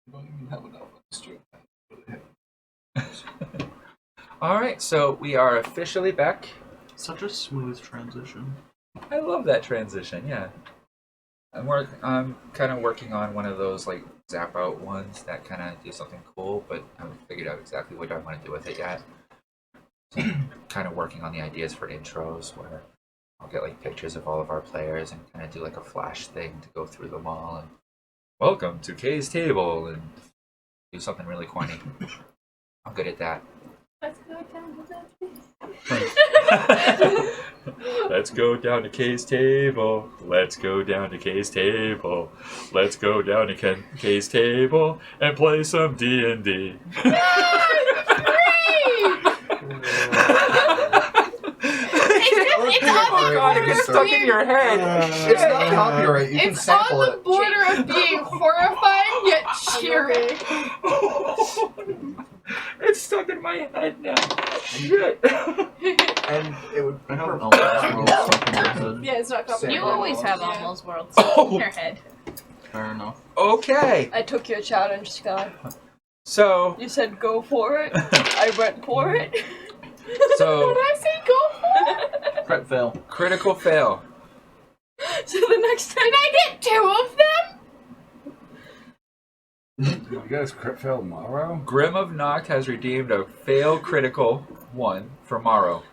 You don't even have enough on the stream. Alright, so we are officially back. Such a smooth transition. I love that transition, yeah. I'm kind of working on one of those like zap out ones that kind of do something cool, but I haven't figured out exactly what I want to do with it yet. So I'm kind of working on the ideas for intros where I'll get like pictures of all of our players and kind of do like a flash thing to go through them all and welcome to Kay's table and do something really corny. I'm good at that. Let's go down to that. Let's go down to Kay's table. Let's go down to Kay's table. Let's go down to Kay's table and play some D&D. Oh god, it gets stuck in your head. It's not copyright. You can sample on the border of being horrifying yet cheering. It's stuck in my head now. Shit. And it would I have Elmo's World stuck in my head. Yeah, it's not copyright. You always have Yeah. Elmo's World stuck in your head. Fair enough. Okay. I took your challenge, Scott. So. You said go for it. I went for it. So. Did I say go for it? Crit fail. Critical fail. So the next time Did I get 2 of them? You guys crit fail tomorrow? Grim of Noct has redeemed a fail critical 1 for Morrow.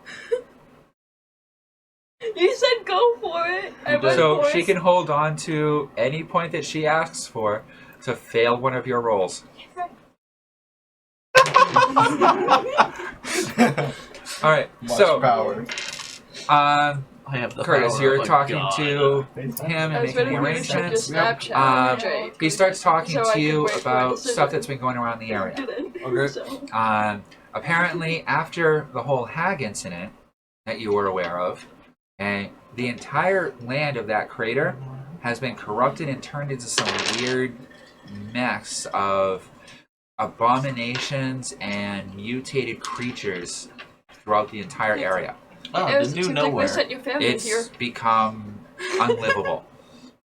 you said go for it, I went So for she it. can hold on to any point that she asks for to fail one of your rolls. Alright, much so power. I have the Curtis, power you're of a talking god. to him I and was making ready for you to check your arrangements. Snapchat. Jake. He starts talking So I to could you wait for about a decision. stuff that's been going around the area. Okay. So, Apparently, after the whole hag incident that you were aware of, okay, the entire land of that crater has been corrupted and turned into some weird mess of abominations and mutated creatures throughout the entire area. Oh, it the was new too big to nowhere. send your family here. It's become unlivable.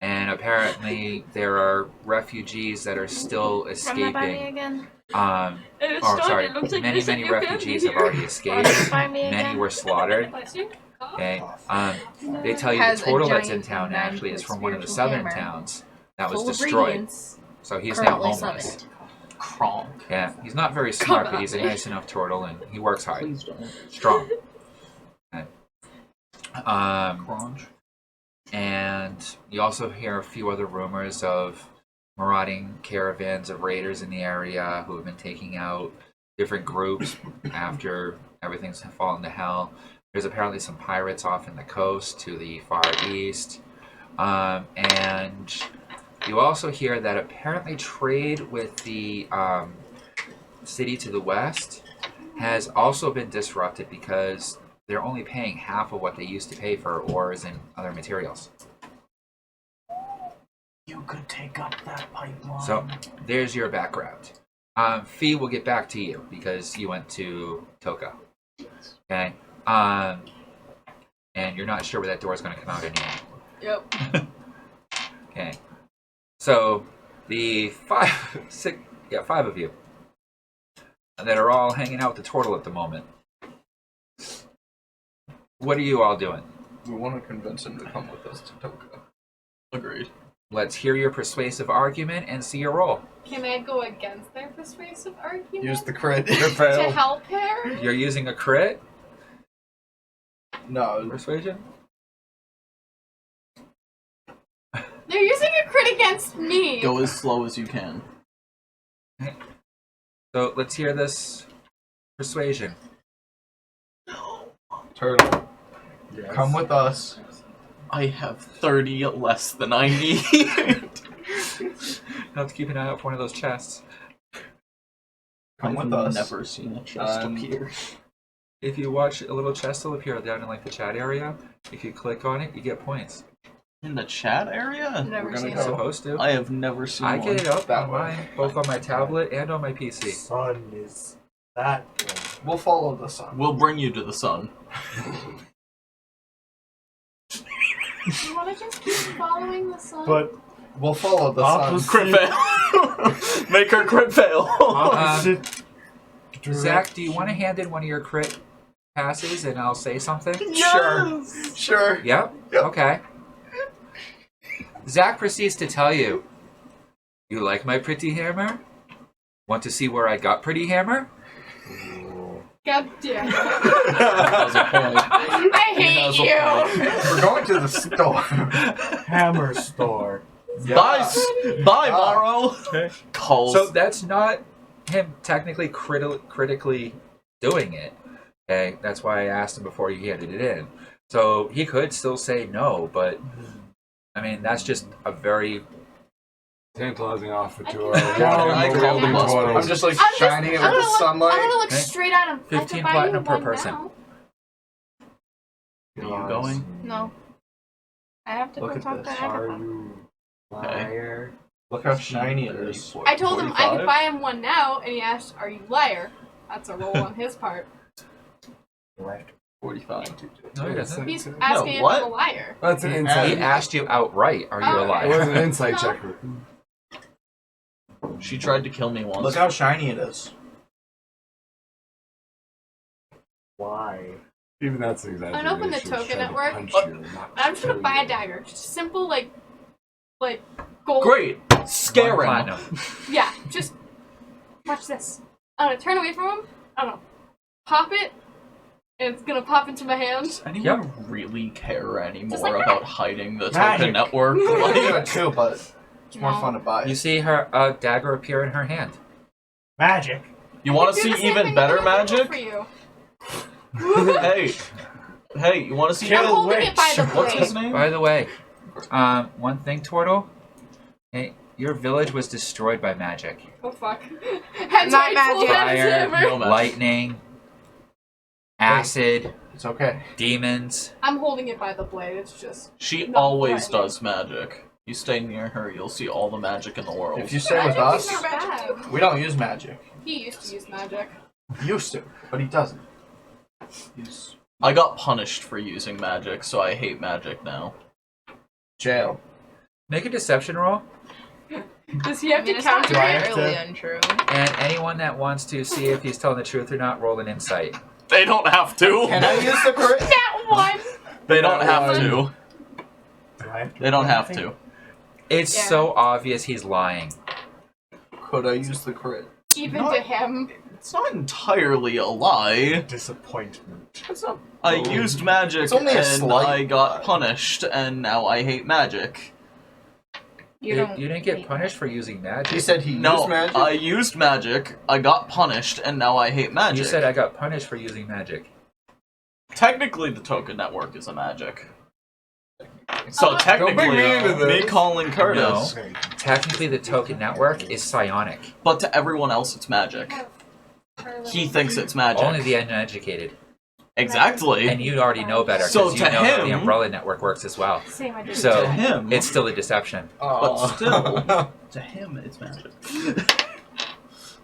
And apparently there are refugees that are still Run that by me escaping. again. It It looks like many, they sent many your refugees family have already here. escaped. By me Many again. were slaughtered. Bless you. Okay. They tell you Has the a turtle that's in giant town actually is from one of the spiritual southern hammer. towns that was Full of destroyed. radiance. So he's now Currently homeless. summoned. Kronk. Yeah, he's not very smart, Come but he's a on. nice enough turtle and he works hard. Please don't. Strong. Okay. Crunch. And you also hear a few other rumors of marauding caravans of raiders in the area who have been taking out different groups after everything's fallen to hell. There's apparently some pirates off in the coast to the far east. And you also hear that apparently trade with the city to the west has also been disrupted because they're only paying half of what they used to pay for ores and other materials. You could take up that pipeline. So there's your background. Fee will get back to you because you went to Toka. Okay. And you're not sure where that door is going to come out anyway. Yep. Okay. So the five of you that are all hanging out with the turtle at the moment. What are you all doing? We want to convince him to come with us to Toka. Agreed. Let's hear your persuasive argument and see your roll. Can I go against their persuasive argument? Use the crit. to help her? You're using a crit No. persuasion? They're using a crit against me. Go as slow as you can. So let's hear this persuasion. Turtle. Yes. Come with us. I have 30 less than I need. You'll have to keep an eye out for one of those chests. Come I've with us. never seen a chest appear. If you watch a little chest will appear down in like the chat area. If you click on it, you get points. In the chat area? Never We're gonna seen You're go. it. supposed to. I have never seen I one. get it up That on way. mine, both on my tablet and on my PC. Sun is that way. We'll follow the sun. We'll bring you to the sun. You want to just keep following the sun? But We'll follow the sun. Crit fail. Make her crit fail. Opposite Zach, do you want to hand in one of your crit passes and I'll say something? Sure. Yep. Yep. Okay. Zach proceeds to tell you, "You like my pretty hammer? Want to see where I got pretty hammer?" God damn it. That was a point. I hate you. We're going to the store. hammer store. Bye, Morrow. Calls. So that's not him technically critically doing it. Okay, that's why I asked him before he handed it in. So he could still say no, but I mean that's just a very Tantalizing offer to I called him last week. I'm just like shining it with the sunlight. I'm gonna look Okay. straight at him. 15 I can buy platinum you per one person. now. Are you going? No. I have to Look go at talk to this. Are Agatha. you liar? Look how shiny it is. I told him I 45? could buy him one now, and he asked, "Are you liar?" That's a roll on his part. 45. No, he doesn't. He's asking if what? I'm a liar. That's an He insight. asked you outright, "Are you a Oh, okay. It was liar?" an insight No. checker. She tried to kill me once. Look how shiny it is. Why? Even that's an exaggeration. Unopen the She was token trying to network. punch you, not I'm just gonna kill buy a you. dagger. Just a simple, like gold. Great. Scare One him. platinum. Yeah, just watch this. I'm gonna turn away from him. I don't know. Pop it, and it's gonna pop into my hand. Does anyone really care anymore Just like about hiding the Magic. token network? I do Like, it too, but it's more No. fun to buy. You see her dagger appear in her hand. Magic. you want Do to the see same even thing better that I did magic? for you. Hey, you want to see? I'm Kill holding it by the witch. What's blade. his name? By the way, one thing, Tortle. Hey, your village was destroyed by magic. Oh fuck. Hence Not why I pulled magic. out his Fire, hammer. No magic. lightning, acid, It's okay. demons. I'm holding it by the blade. It's just. She Not always threatening. does magic. You stay near her, you'll see all the magic in the world. If you stay with us, Magic's not bad. we don't use magic. He used to use magic. He used to, but he doesn't. He's I got punished for using magic, so I hate magic now. jail. Make a deception roll, Does he have to it's not counter Do I it? have really to- untrue. and anyone that wants to see if he's telling the truth or not, roll an insight. They don't have to. Can I use the crit? That one! They don't have to. Do I have to They don't do have anything? to. It's Yeah. so obvious he's lying. Could I use the crit? Even No. to him. It's not entirely a lie. Disappointment. It's not. I used magic It's only a and slight I got lie. punished, and now I hate magic. You didn't get punished for using magic. He said he No, used magic. I used magic, I got punished, and now I hate magic. You said I got punished for using magic. Technically, the token network is a magic. So Oh, technically, Don't bring me into me this. calling Curtis, No. Technically, the token network is psionic. but to everyone else, it's magic. He thinks it's magic. Only the uneducated. Exactly. And you already know better So because you to know how the him- Umbrella Network works as well. Same idea. So to him, it's still a deception. but still, to him, it's magic.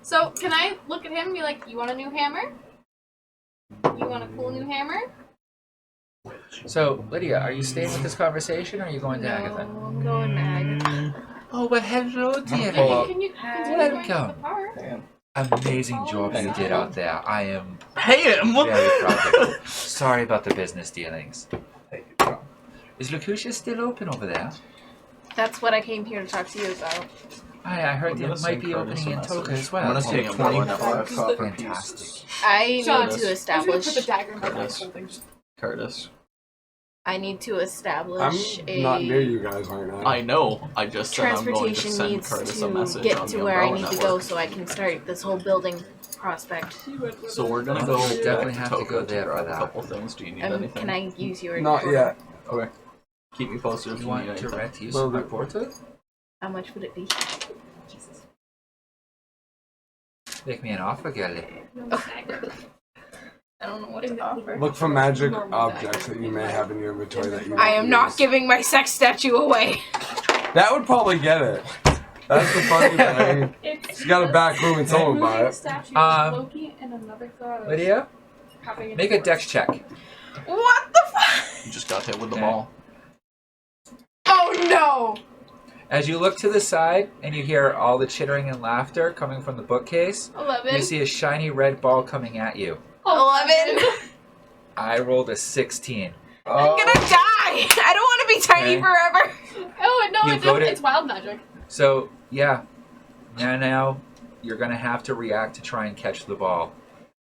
So, can I look at him and be like, you want a new hammer? You want a cool new hammer? So, Lydia, are you staying with this conversation or are you going to Agatha? I'm going to Agatha. Oh, well, hello, dear. Pull up. Can you continue Welcome. going to the park? Damn. Amazing job you did out there. I am Pay him. very proud of you. Sorry about the business dealings. Take it, John. Is Lucutia still open over there? That's what I came here to talk to you about. I heard I'm it gonna might send be Curtis opening a in message. Toka as I'm well. gonna take Oh, yeah, 25 copper Fantastic. pieces. I John, need to I'm just establish. gonna put the dagger in my Curtis. holding. Just Curtis. I need to establish I'm a not near you guys right now. I know. I just said I'm going to transportation send needs Curtis a to message get on to the where I Umbrella need to go Network. so I can start this whole building prospect. So we're gonna So go. we definitely back have to Toka go there for grab that. A couple things. Do you need anything? Can I use your Not portal? yet. Okay. Keep me posted if You you want need to anything. rent use Well, my the- portal? How much would it be? Jesus. Make me an offer, girlie. I don't know what to offer. Look for magic objects that you may have in your inventory that you I am won't not use. giving my sex statue away. That would probably get it. That's the funny thing. She's got a back room and someone buy it. Loki and another god. Lydia, make a dex check. What the fuck? You just got hit with the Okay. ball. Oh no! As you look to the side and you hear all the chittering and laughter coming from the bookcase, 11. you see a shiny red ball coming at you. 11. I rolled a 16. I'm gonna die. I don't want to be tiny Okay. forever. Oh no, You voted- it's wild magic. So, yeah. Now you're going to have to react to try and catch the ball.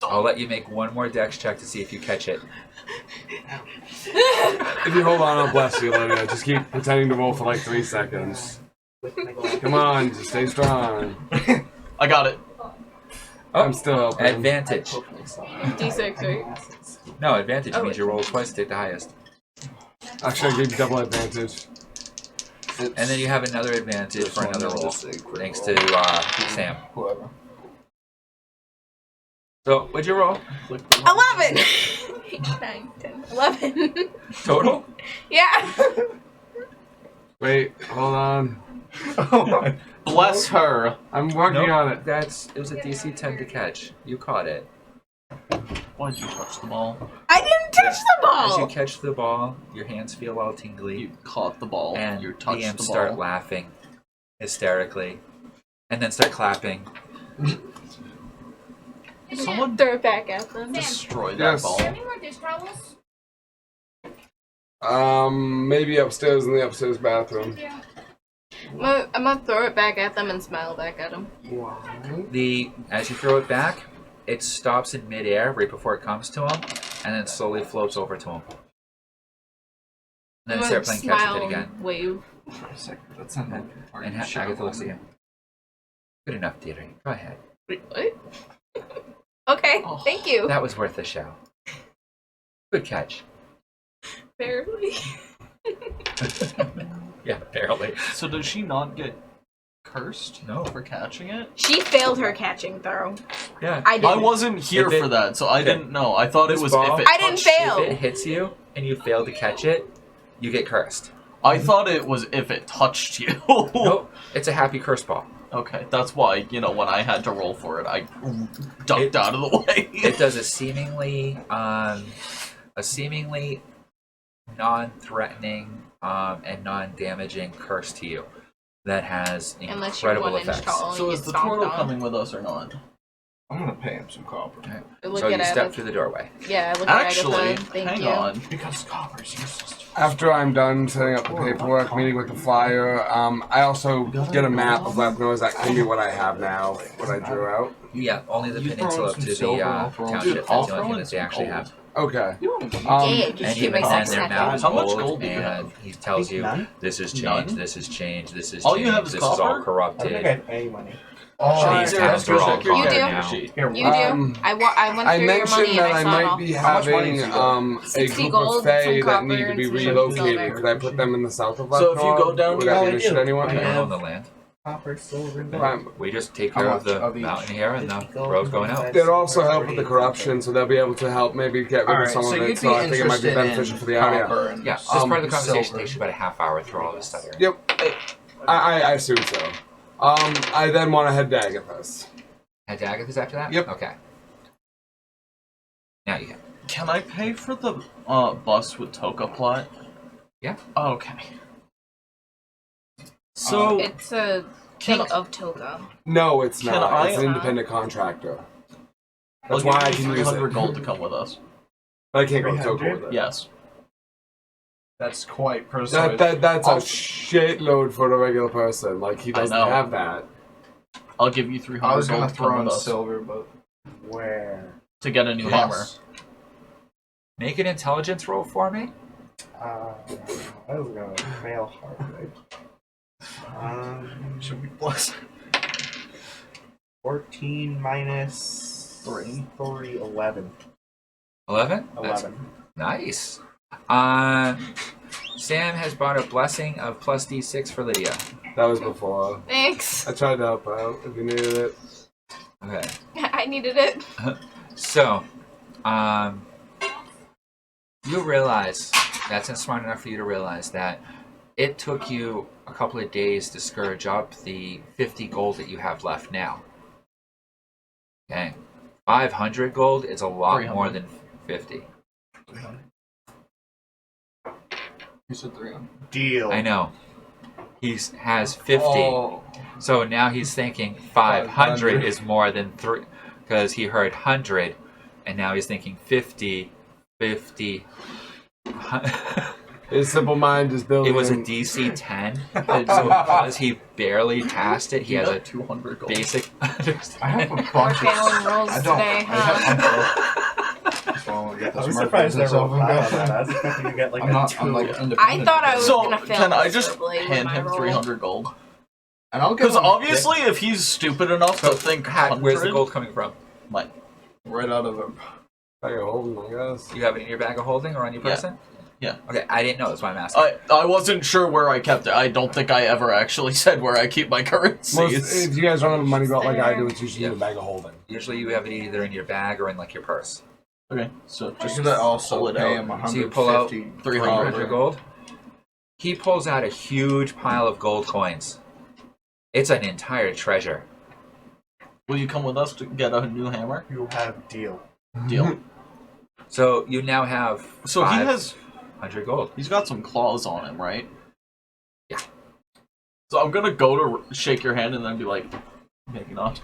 I'll let you make one more dex check to see if you catch it. If you hold on, I'll bless you, Olivia. Just keep pretending to roll for like 3 seconds. Come on, just stay strong. I got it. Oh, I'm still helping. advantage. D6, right? No, advantage Oh, means you roll twice to take the highest. Actually, I gave you double advantage. And then you have another advantage for another roll, thanks to Sam. Whoever. So, what'd you roll? 11. 8, 9, 10, 11. Total? Yeah. Wait, hold on. Oh my. Bless her. I'm working on it. It was a DC 10 to catch. You caught it. Why did you touch the ball? I didn't touch the As you ball. catch the ball, your hands feel all tingly, You caught the ball. and you the touched imps the start ball. laughing hysterically, and then start clapping. Someone Throw it back at them. destroy that Yes. ball. Do you have any more dish towels? Maybe upstairs in the upstairs bathroom. Yeah. I'm gonna throw it back at them and smile back at them. As you throw it back, it stops in midair right before it comes to him, and then slowly floats over to him. Then they start playing catch with it again. Wave. For a second, that's not that hard. And Agatha looks at you. Good enough, Deirdre. Go ahead. Wait, what? Okay, Oh. thank you. That was worth a show. Good catch. Barely. Yeah, barely. So does she not get cursed No. for catching it? She failed her catching throw. Yeah. I I didn't. wasn't here If it- for that, so I okay. didn't know. I thought it This was ball- if it I didn't touched- fail. If it hits you and you fail to catch it, you get cursed. I thought it was if it touched you. Nope. It's a happy curse ball. Okay, that's why, when I had to roll for it, I ducked out of the way. It does a seemingly non-threatening and non-damaging curse to you that has Unless you're incredible 1 inch effects. tall and So you is get the stomped turtle on. coming with us or not? I'm gonna pay him some copper. Look So at you step Agatha. through the doorway. Yeah, look at Actually, Agatha. Thank hang you. on. Because copper's useless. After I'm done setting up the paperwork, meeting with the flyer, I also get a map of Lethnor. That can be what I have now, what I drew out. Yeah, only the You throw peninsula in up some to the silver, I'll throw in some- township. Dude, I'll That's the throw only thing in that they some actually gold. have. Okay. Yeah, And just even makes then, sense they're that now way. How much gold, gold do you and have? he tells you, None? this has changed, None? this has changed, this has All changed, you have is this is all copper? I don't think I corrupted. have any money. Oh, these towns are all You gone do. now. Here, You do. I went I through your mentioned money that and I I saw it might all. be How much money having is it? a 60 group gold, of fae some that copper, need to be and some relocated. silver. Could I put them in the south of Lethnor? So if you go down- would that Oh, be I an issue do. to anyone? I don't own the land. Copper, silver, Fine. We just take How care of much the of each? mountain here and the 50 gold, road's going out. 25? They'll also help with the corruption, so they'll be able to help maybe get rid of Alright, some so of you'd it. So I be think it might be interested beneficial in for the area. copper and Yeah, this part of the conversation silver. takes you about a half hour through all this stuff here. Yep. I assume so. I then want to head to Agatha's. Head to Agatha's after that? Yep. Okay. Now you can. Can I pay for the bus with Toka plot? Yeah. Okay. So, It's a Can thing I- of Toka. No, it's Can not. I- It's an independent contractor. I'll That's why I give you can use 300 it. gold to come with us. But I can't go to Toka 300? with it. Yes. That's quite personal. That's I'll- a shitload for a regular person. Like, he doesn't know. have that. I'll give you 300 I was gold gonna to come throw in with us silver, but where? to get a new Yes. hammer. make an intelligence roll for me. I was gonna fail hard. Should we bless? 14 minus 3. 11. 11? That's 11. nice. Sam has bought a blessing of plus D6 for Lydia. That was before. Thanks. I tried to help out if you needed it. Okay. I needed it. So, you realize, that's smart enough for you to realize that it took you a couple of days to scourge up the 50 gold that you have left now. Okay. 500 gold is a lot 300. more than 50. You said 300. Deal. I know. He has 50. Oh. So now he's thinking 500 is more than 3, because he heard 100, and now he's thinking 50, 50. His simple mind is building. It was a DC 10, and so because he barely passed it, he has a 200 gold. basic I have understanding. a We're bunch of. failing rolls I don't. today, I have, huh? I'm broke. Just want to get I this was murder surprised business I rolled over and 5 go. on that. I was expecting to get like I'm a not. 2. I'm like I independent. thought I was So, gonna fail. can I just miserably with hand my him roll. 300 gold? And I'll give Because him obviously, if he's stupid enough to think Where's the 100, gold coming from? Mine. right out of him. I hold him, I guess. You have it in your bag of holding or on your Yeah. person? Yeah. Okay, I didn't know. That's why I'm asking. I wasn't sure where I kept it. I don't think I ever actually said where I keep my currencies. Most, if you guys don't have a money belt like I do, it's usually in the bag of holding. Usually you have it either in your bag or in like your purse. Okay, so just Should I also pull it pay out. him So you pull out 150 300 gold. He pulls out a huge pile of gold coins. It's an entire treasure. Will you come with us to get a new hammer? You have deal. Deal. So you now have So he has 500 gold. He's got some claws on him, right? Yeah. So I'm gonna go to shake your hand and then be like, maybe not.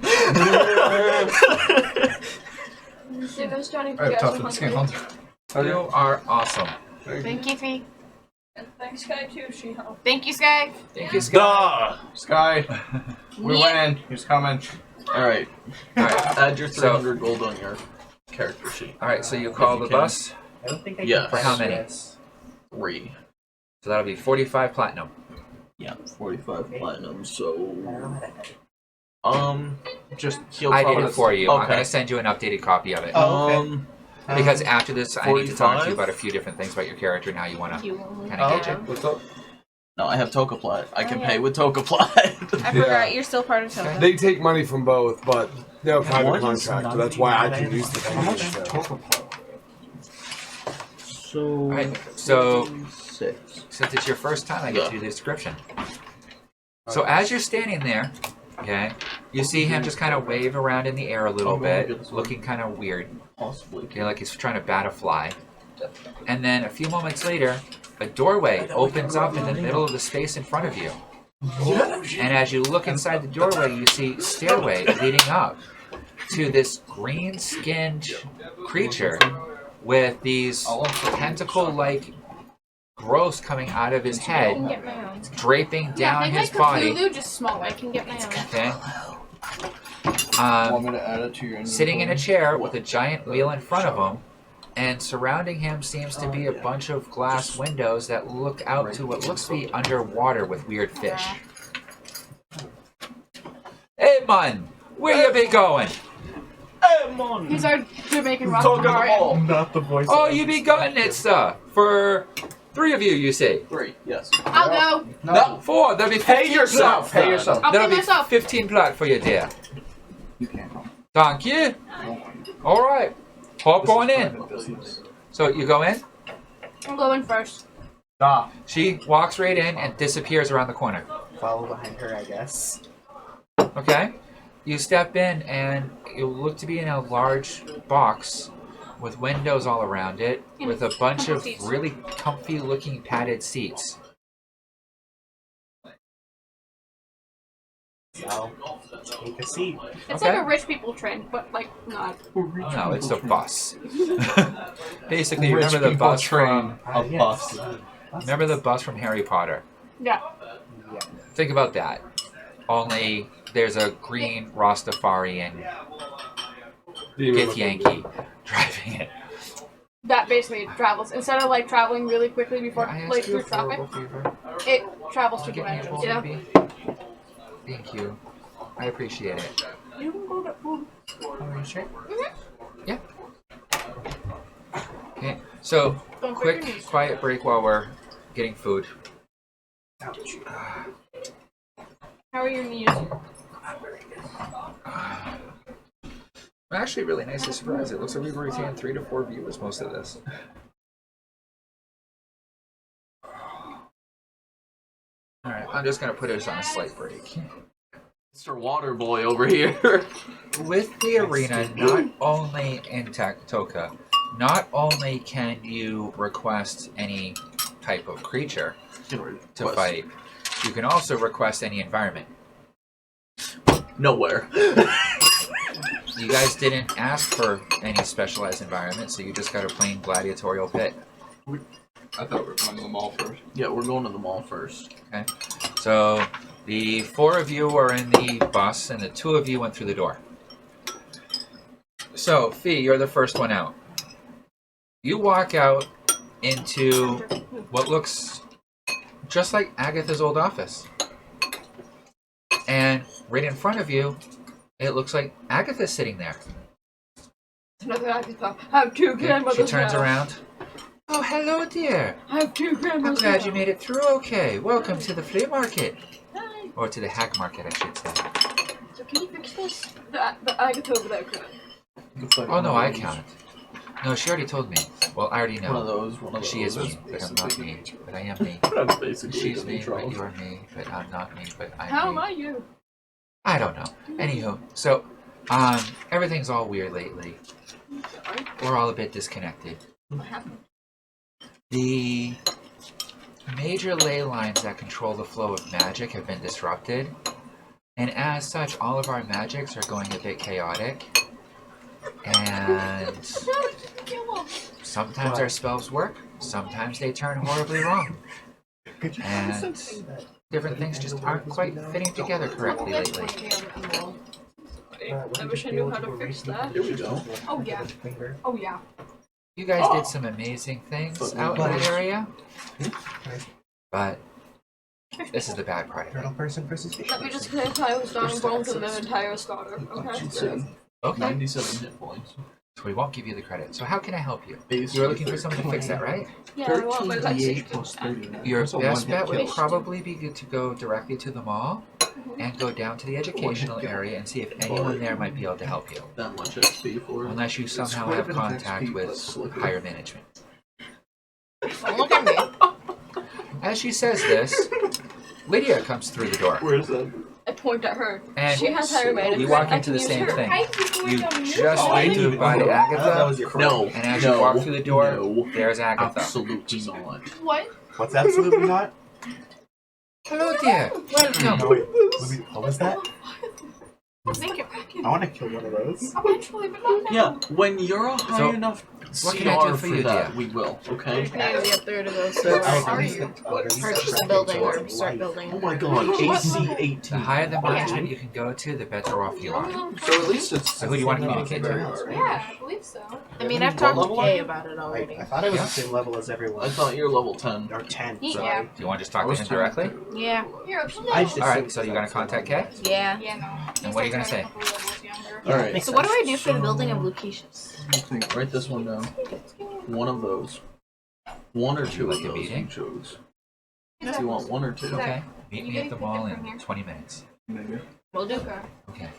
Yeah, those Johnny I have guys tough are skin hungry. on. You are awesome. Thank you, Fee. And thanks, Sky, too. She helped. Thank you, Sky. Thank you, Scott. Sky, we Yeah. win. He's coming. Alright. Alright, Add your So- 300 gold on your character sheet. alright, so you call If you the can. bus. I don't think I Yeah. can For how many? this. 3. So that'll be 45 platinum. Yeah, 45 platinum, so... I don't know how to edit. Just he'll I tell did it us- for you. I'm Okay. going to send you an updated copy of it. Oh, okay. Because after this, I need to talk to 45? you about a few different things about your character and how you want to You. kind of gauge it. What's up? No, I have toka-plat. I can Oh, yeah. pay with toka-plat. I forgot you're still part of Toka. They take money from both, but they're a private What is contract, so that's why I can 99? use the How much? thing. So. Alright, so 6. since it's your first time, I get to do the description. So Okay. as you're standing there, okay, you see him just kind of wave around in the air a little Oh, my bit, goodness. looking kind of weird. Possibly. Okay, like he's trying to bat a fly. And then a few moments later, a doorway opens up in the middle of the space in front of you. And as you look inside the doorway, you see stairway leading up to this green-skinned creature with these tentacle-like growths coming out of his I can head, get my own. draping down yeah, his like body. Cthulhu, just smaller. I can get my own. Okay. Want me to add it to your Sitting in a inventory? chair with a giant wheel in front of him, and surrounding him seems to be a bunch of glass windows that look out to what looks to be underwater with weird fish. Hey man, where you be going? He's our Jamaican rock Toka-d-bowl. Not the voice. Oh, you be going it, sir. For 3 of you say. 3, yes. I'll go. No, 4. That'll be 15 Pay yourself. plat. Pay yourself. I'll pay That'll be myself. 15 plat for you, dear. You can't help. Thank you. All right, hop on in. So you go in. I'm going first. Stop. She walks right in and disappears around the corner. Follow behind her, I guess. Okay. You step in and you look to be in a large box with windows all around it, with a bunch of really comfy looking padded seats. So, take a seat. It's Okay. like a rich people train, but like not. Oh no, it's the bus. Basically, you Rich remember the people bus train. from A bus. remember the bus from Harry Potter. Yeah. Yeah. Think about that. Only there's a green Rastafarian Gith Yankee driving it. That basically travels. Instead of like traveling really quickly before Can I ask like you a through traffic, horrible favor? it travels through Can you get me a dimensions. bowl, Yeah. maybe? Thank you. I appreciate it. You can go to. Are you sure? Yeah. Okay. So, Don't break your quick, knees. quiet break while we're getting food. How are your knees? I'm actually really nicely surprised. It looks like we've retained 3 to 4 viewers most of this. Alright, I'm just gonna put us on a slight break. Mr. Waterboy over here. With the arena, not only in Toka, not only can you request any type of creature to fight, You can also request any environment. Nowhere. You guys didn't ask for any specialized environment, so you just got a plain gladiatorial pit. I thought we were going to the mall first. Yeah, we're going to the mall first. Okay. So the 4 of you are in the bus, and the 2 of you went through the door. So, Fee, you're the first one out. You walk out into what looks just like Agatha's old office. And right in front of you, it looks like Agatha's sitting there. Another Agatha. I have 2 grandmothers She turns now. around. Oh, hello, dear. I have 2 I'm grandmothers glad now. you made it through okay. Welcome to the flea market. Hi. Or to the hack market, I should say. So can you fix this? The Agatha over there couldn't. Oh, no, I can't. No, she already told me. Well, I already One of know. those. One of those. She is me, but I'm not me. But I am me. That's basically She's the me, but neutral. you're me. But I'm not me, but I'm How me. am I you? I don't know. Anywho, so, everything's all weird lately. Sorry. We're all a bit disconnected. What happened? The major ley lines that control the flow of magic have been disrupted, and as such, all of our magics are going a bit chaotic. And sometimes our spells work, sometimes they turn horribly wrong. Could you And find something that different things just aren't quite fitting together correctly lately. I wish I knew how to fix that. Here we go. Oh yeah. Oh yeah. You guys did some amazing things out in that area, but this is the bad part of Turtle it. person versus fish. Let me just clarify I was down bones and the entire starter. Okay. Okay, 97 hit points. so we won't give you the credit. So how can I help you? Base You were looking for someone to fix that, right? Yeah, I want my life 13d8 saved. plus 39. Your That's a best one-hit bet would kill. probably be to go directly to the mall and go down to the educational area and see if anyone there might be able to help you. That much XP for it. Unless you somehow have contact with higher management. Don't look at me. As she says this, Lydia comes through the door. Where's that? I point at her. And She has higher management. you walk I into can the use same her. thing. I keep going You down mute. just Oh, I went didn't to by even know. That Agatha, was your No. and as no, you walk through the door, no, there's Agatha. absolutely not. What? What's absolutely not? Hello, dear. No, Welcome. wait. What was that? Make it I want to kill one of those. eventually, but not now. Yeah, when you're a high So, enough what can I do CR for for you, that, dear? we will, I okay? just need to get 3 to go, So so I are use you? the waters Purchase of a building or life. start building. Oh my god, AC 18. The higher the management you can go to, the better off you are. So at least it's. So who do you want to communicate to? Yeah, I believe so. I mean, I've What talked to level are Kay you? about it already. I thought I was Yeah. the same level as everyone. I thought you're level 10. Or 10. Yeah. Sorry. Do you want to just talk to him directly? Yeah. Here, I just Alright, so you're going to contact Kay? Yeah. Yeah, no. And what are you gonna say? Alright, So what do I do for the building of Lucatius? write this one down. One of those. One or two like of a those meeting? you chose. Do you want one or two? Okay. Meet me at the mall in 20 minutes. We'll do. Okay.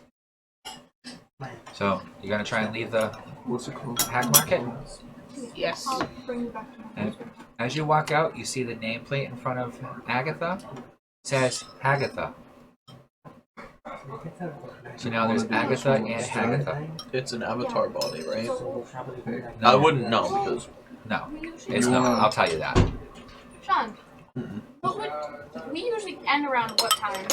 So, you're going to try and leave the What's it called? hack market? Yes. I'll bring you back to my And as you walk out, you see the nameplate in front of Agatha. It says Hagatha. So now there's Agatha and Hagatha. It's an avatar body, right? No, I wouldn't know because No, We usually it's not. I'll tell you that. Sean, Mm-mm. what would we usually end around what time?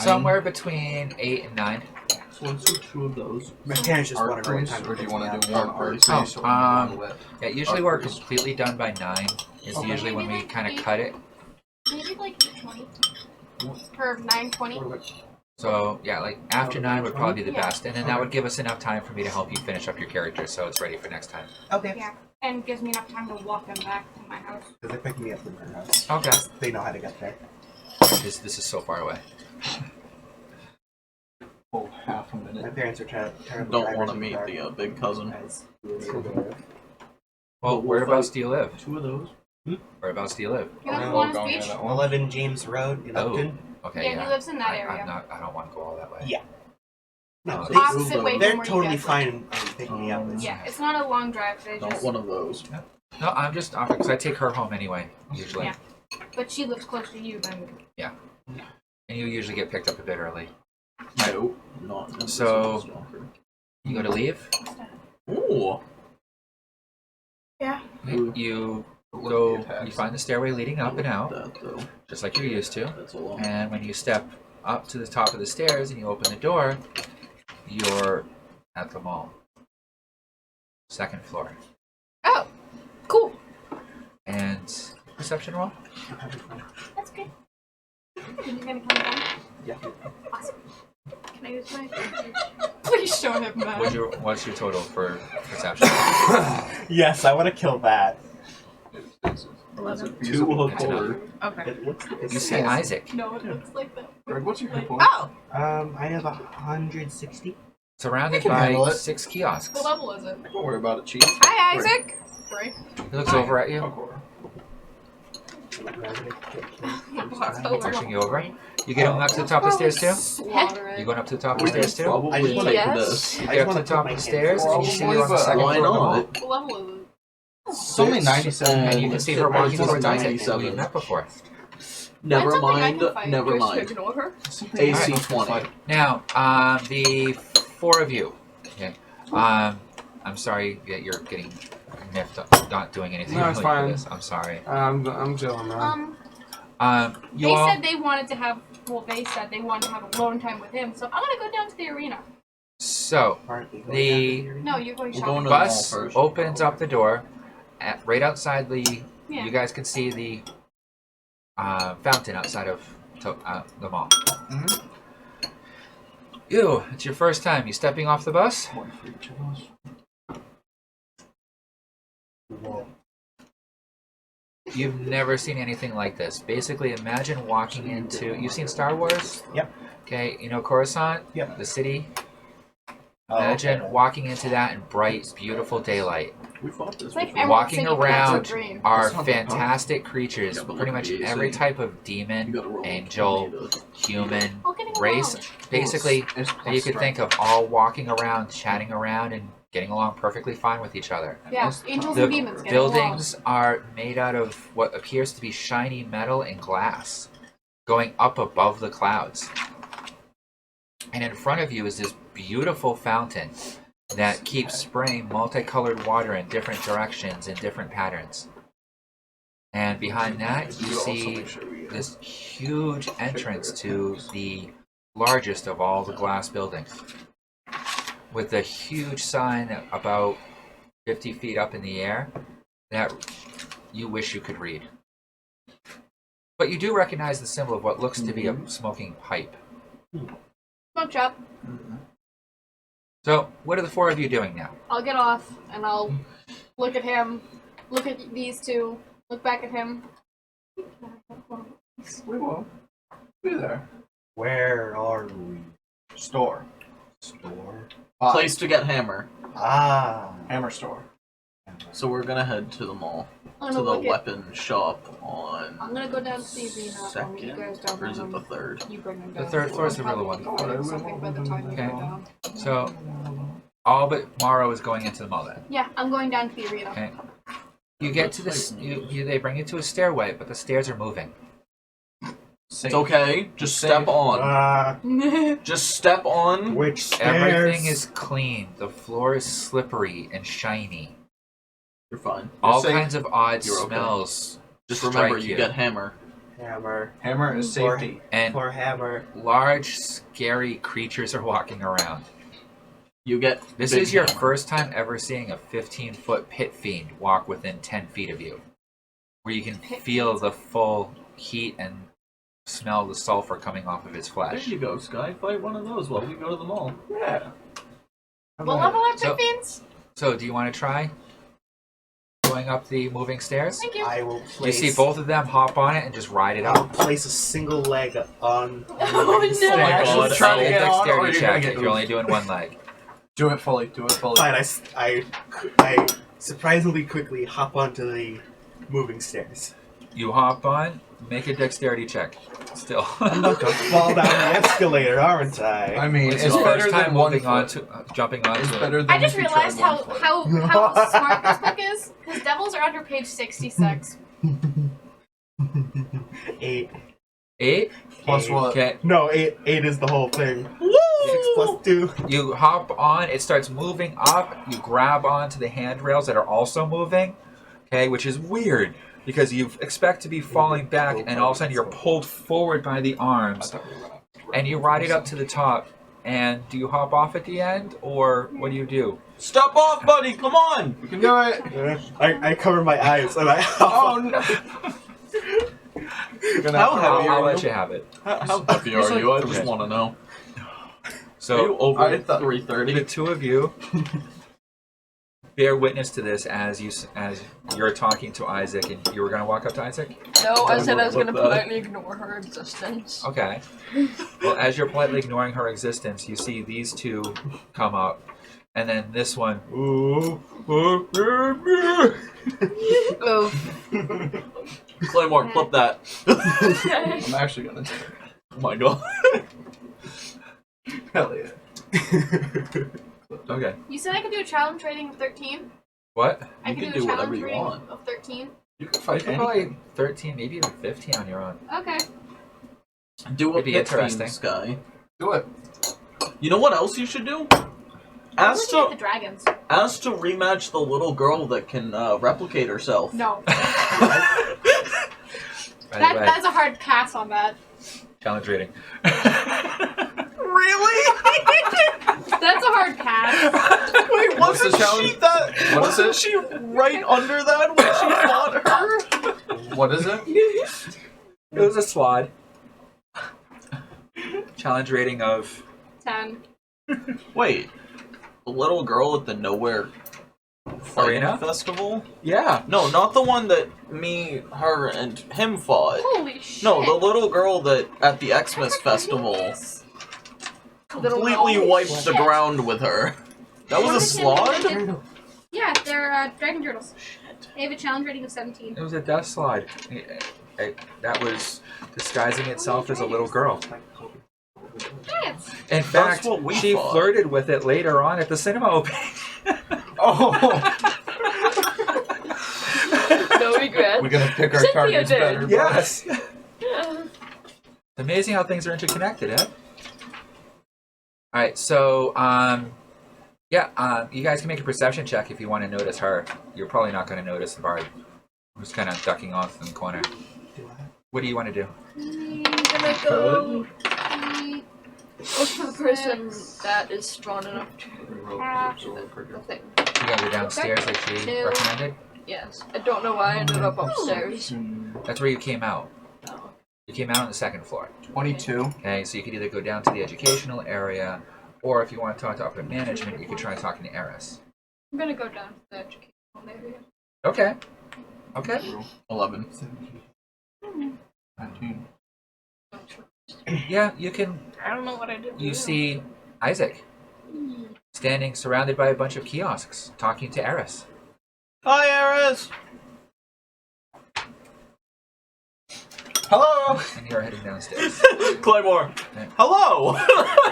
Somewhere between 8 and 9. so let's do two of those. My parents just Art want to know what priest, time or do you it want is to do now. one art Oh, priest or one lit? Yeah, usually we're completely done by 9. Is Okay. usually when we Maybe kind of like cut it. Maybe like 8:20 or 9:20. So yeah, like after 9 would probably be the Yeah. best, and then that would give us enough time for me to help you finish up your character, so it's ready for next time. Okay. Yeah, and gives me enough time to walk them back to my house. Because they're picking me up from her house. Okay. They know how to get there. This is so far away. Oh, half a My minute. parents are terrible Don't drivers want to in the meet dark, the big cousin. as you were aware of. Well, But we'll whereabouts fight. do you live? Two of those. Whereabouts do you live? You know Oh, Kiwanis going Beach? in that one. 11 James Road in Oh. Upton. Okay, Yeah, he lives in that area. I don't want to go all that way. Yeah. No, Oh, Opposite way from they're where you totally guys live. fine picking me up. It's- Yeah, it's not a long drive. They Not just, one of those. No, I'm just offering because I take her home anyway, usually. Yeah. but she lives close to you. Then And you usually get picked up a bit early. No, not. So- You go to leave. Ooh. Yeah. You So you find the stairway leading up and out, That, though. just like you're used to. That's a long. And when you step up to the top of the stairs and you open the door, you're at the mall. Second floor. Oh, cool. And perception roll? That's good. You're gonna come down? Yeah. Awesome. Can I use my... Please show him that. What's your total for perception? Yes, I want to kill that. 11. 2 will Good to know. hold. Okay. It looks like You say Isaac. No, it looks like that. Greg, what's your hit point? Oh, I have 160. Surrounded can handle by it. 6 kiosks. What level is it? Don't worry about it, Chief. hi, Isaac. Three. He looks over at you, pushing you over. You get up to the top of the stairs too? Slaughter it. You going up to the top of We the stairs could too? probably I just take Yes. this. You I get just up to wanna the top put of the my stairs and you see her on the second Why floor of the mall. not? What level is it? It's only 97. And you can see her walking It's towards Isaac, 97. who you've met before. Never Mine's something I mind. can fight. Never Do I just mind. ignore her? AC Alright. 20. Now, the 4 of you. Okay. I'm sorry that you're getting miffed up, not doing anything No, it's really for fine. this. I'm sorry. I'm chilling, man. You They all. said they wanted to have, well, they said they wanted to have alone time with him, so I'm gonna go down to the arena. So, No, you're going We're shopping. going to the bus mall first. opens up the door. Right outside the. Yeah. You guys can see the fountain outside of the mall. Mhm. Ew, it's your first time. You stepping off the bus? One for each of us. Whoa. You've never seen anything like this. Basically, imagine walking into. You've seen Star Wars? Yep. Okay, you know Coruscant? Yep. The city? Oh, Imagine okay. walking into that in bright, beautiful daylight. We fought this It's like before. Emerald Walking City, that's around a dream. are That's not the fantastic creatures. Yeah, but Pretty look at much the every AC. type of You demon, gotta roll angel, 20 to- human, Oh, getting race. along. Basically, It's that you could think of all walking around, chatting around, and getting along perfectly fine with each other. Yeah, angels The and demons getting buildings are made out of what appears to be shiny metal and glass, going up above the clouds. And in front of you is this beautiful fountain that keeps spraying multicolored water in different directions and different patterns. And behind that, you see this huge entrance to the largest of all the glass buildings, with a huge sign about 50 feet up in the air that you wish you could read. But you do recognize the symbol of what looks to be a smoking pipe. Smoke shop. So, what are the 4 of you doing now? I'll get off and I'll look at him, look at these two, look back at him. We won't. Be there. Where are we? Store. Store. Place to get hammer. Ah. Hammer store. So we're gonna head to the mall. I'm To gonna the look at. weapon shop on I'm gonna go down to the arena. and you guys second. don't Or is it know the him. third? You bring him The down. third floor is the real one. Probably something by the time you Okay. go down. So, all but Morrow is going into the mall then. Yeah, I'm going down to the arena. Okay. You get to this. They bring you to a stairway, but the stairs are moving. It's okay. Just step on. Just step on. Which stairs? Everything is clean. The floor is slippery and shiny. You're fine. All You're safe. kinds of odd You're okay. smells. Just remember, strike you get hammer. Hammer. Hammer is For- safety. And For hammer. large, scary creatures are walking around. You get. This big is your hammer. first time ever seeing a 15-foot pit fiend walk within 10 feet of you, where you can Pit feel fiends. the full heat and smell the sulfur coming off of his There flesh. you go, Sky. Fight one of those while we go to the mall. Yeah. What level are So- Pit Fiends? So, do you want to try going up the moving stairs? Thank you. I will You place. see both of them hop on it and just ride it I'll up. place a single leg on. Oh, the no. Oh my stairs. God. Try to Roll a get on, or dexterity you're gonna check get if you're only doing one leg. Do it fully. Do it fully. Fine. I surprisingly quickly hop onto the moving stairs. You hop on, make a dexterity check. Still. I'm about to fall down the escalator, aren't I? I mean, It's it's your better first time than one moving foot. on to jumping onto It's it. better than I just if you tried realized how, one foot. how smart this book is, because devils are under page 66. 8. 8? Plus what? Okay. No, 8. 8 is the whole thing. 6 plus 2. You hop on, it starts moving up, you grab onto the handrails that are also moving. Okay, which is weird because you expect to be falling back, and all of a sudden you're pulled forward by the arms, and you ride it up to the top. And do you hop off at the end, or what do you do? Step off, buddy! Come on! You can do it. I cover my eyes and I. Oh no! How heavy I'll are let you? you have it. How heavy are you? I just want to know. Are you So over I thought- 330? the two of you bear witness to this as you're talking to Isaac, and you were going to walk up to Isaac. No, I said I was What gonna the- politely ignore her existence. Okay. Well, as you're politely ignoring her existence, you see these two come up, and then this one. Oh. Claymore, clip that. I'm actually gonna do it. Oh my god. Hell yeah. Okay. You said I could do a challenge rating of 13? What? I You could can do a do whatever challenge you rating want. of 13? You can You fight could probably 13, maybe even 15 on your own. Okay. Do a It'd be pit interesting. fiend, Sky. Do it. You know what else you should do? I'm Ask looking at the to, dragons. ask to rematch the little girl that can replicate herself. No. By the way, That's a hard pass on that. challenge rating. Really? That's a hard pass. Wait, What's the wasn't challenge? she that? What is wasn't it? she right under that when she fought her? What is it? It was a swad. Challenge rating of 10. Wait, the little girl at the Nowhere Fighting Arena? Festival? Yeah. No, not the one that me, her, and him fought. Holy shit. No, the little girl that at the Xmas Festival completely Holy wiped the shit. ground with her. That was a slod? Yeah, they're dragon turtles. They have a challenge rating of 17. It was a death slide. That was disguising itself as a little girl. Yes. In fact, what we she thought. flirted with it later on at the cinema opening. Oh! No regrets. We're gonna pick our Cynthia targets did. better. Yes. Yeah. It's amazing how things are interconnected, eh? All right, so you guys can make a perception check if you want to notice her. You're probably not going to notice the bard, who's kind of ducking off in the corner. What do you want to do? I'm gonna go look for the person that is strong enough to have the thing. You gotta go downstairs like she Two. recommended. Yes. I don't know why I ended up upstairs. That's where you came out. Oh. You came out on the second floor. 22. Okay, so you could either go down to the educational area, or if you want to talk to upper management, you could try talking to Eris. I'm gonna go down to the educational area. Okay. Okay. 11. 19. Yeah, you can. I don't know what I did. You see Isaac standing surrounded by a bunch of kiosks, talking to Eris. Hi, Eris! Hello! And you're heading downstairs. Claymore! Yeah. Hello!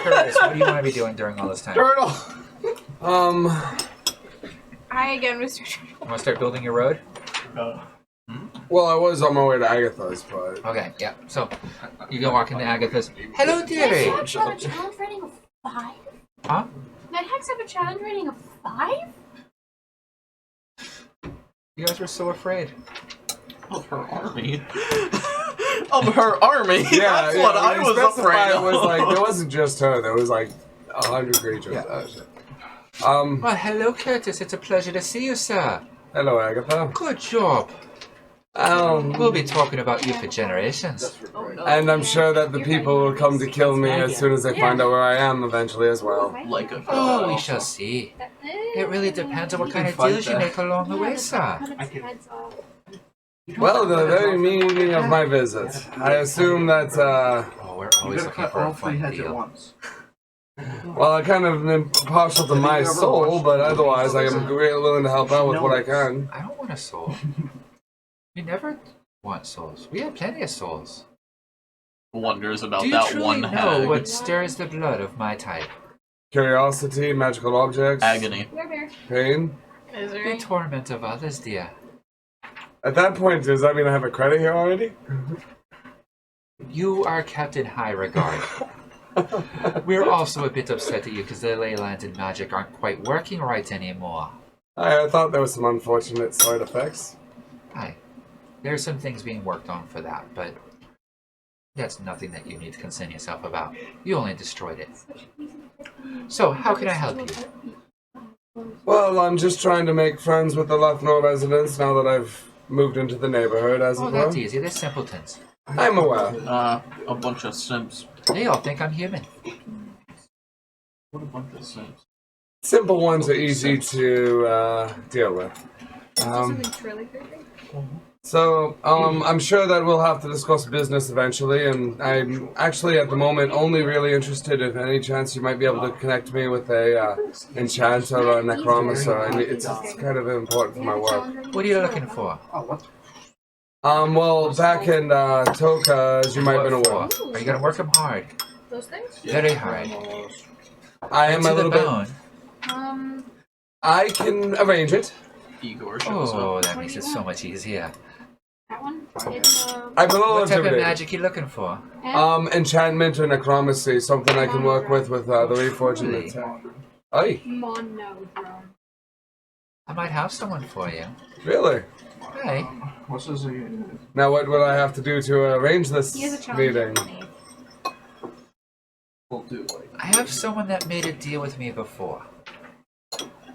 Curtis, what do you want to be doing during all this time? You Turtle! I again was. want to start building your road? Well, I was on my way to Agatha's, but Okay, yeah. So you go walk into Agatha's. Hello, Does dearie. Hex have a challenge rating of 5? Huh? Does Hex have a challenge rating of 5? You guys were so afraid. Of her army. Of her army? yeah, That's what I we was specified afraid it of. was like there wasn't just her. There was like 100 creatures. Yeah. Oh, shit. Well, hello, Curtis. It's a pleasure to see you, sir. Hello, Agatha. Good job. We'll be talking about you for generations. Oh no. And I'm sure that the people will come to kill me as soon as they find out where I am eventually as well. Like a Oh, we shall see. It really depends on what kind of fight deals you that. make along the way, sir. Well, the very meaning of my visit. I assume that, Oh, we're You always gotta looking cut for a all three fun heads at deal. once. well, I kind of am partial to my soul, but otherwise I am willing to help out with what I can. I don't want a soul. We never want souls. We have plenty of souls. Wonders about Do you that truly one know hag. what stirs the blood of my type? Curiosity, magical objects, Agony. pain. Is there The any? torment of others, dear. At that point, does that mean I have a credit here already? You are kept in high regard. We're also a bit upset at you because the ley lines and magic aren't quite working right anymore. I thought there was some unfortunate side effects. Hi. There's some things being worked on for that, but that's nothing that you need to concern yourself about. You only destroyed it. So, how can I help you? Well, I'm just trying to make friends with the Lethnor residents now that I've moved into the neighborhood, as Oh, it that's were. easy. They're simpletons. I'm aware. A bunch of simps. They all think I'm human. What a bunch of simps. Simple ones are easy to deal with. Something truly creepy. So, I'm sure that we'll have to discuss business eventually, and I'm actually at the moment only really interested if any chance you might be able to connect me with a enchanter or a necromancer. It's kind of important for my work. What are you looking for? Well, back in Toka, as you might have been What aware, for? Are you gonna work them hard? Those things? Very hard. I am To a the little bit. bone. I can arrange it. Igor shows Oh, up. that makes it so much easier. That one? It's, I'm a little What type of intimidated. magic you looking for? Enchantment or necromancy, something I can work with the Reforged and the tech. Aye, monodrone. I might have someone for you. really? Hey, What's this? Now, what would I have to do to arrange this He has a challenge. meeting? We'll do like. I have someone that made a deal with me before.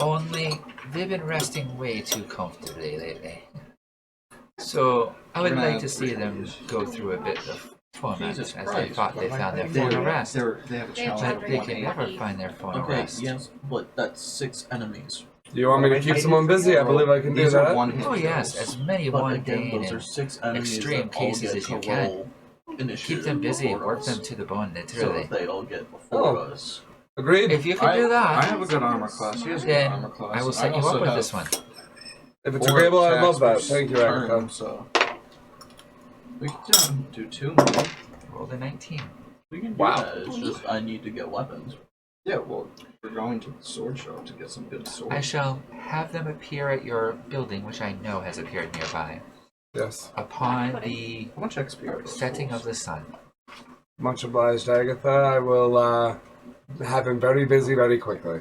Only they've been resting way too comfortably lately. So I would like to see them go through a bit of torment Jesus as they Christ. thought they found their final rest. They have a They have challenge. But they can never find their final Okay, rest. yes, but that's 6 enemies. You want me to keep someone busy? I believe I can do These are that. one-hit Oh yes, kills. as many But again, mundane those are and 6 enemies extreme that all cases get as you to can. roll initiative keep them busy, before work us. them to the bone, So literally. that they all get before Oh. us. Agreed. If you can do I that, have a good armor class. He has a good then armor class. I will set you also up with have this one. If it's 4 agreeable, I love that. attacks per Thank you, turn, Agatha. So we can do 2 more. Roll the 19. We can do Wow. that. It's just I need to get weapons. Yeah, well, we're going to the sword shop to get some good swords. I shall have them appear at your building, which I know has appeared nearby, Yes. upon the How much XP are those setting rolls? of the sun. Much obliged, Agatha. I will have him very busy very quickly.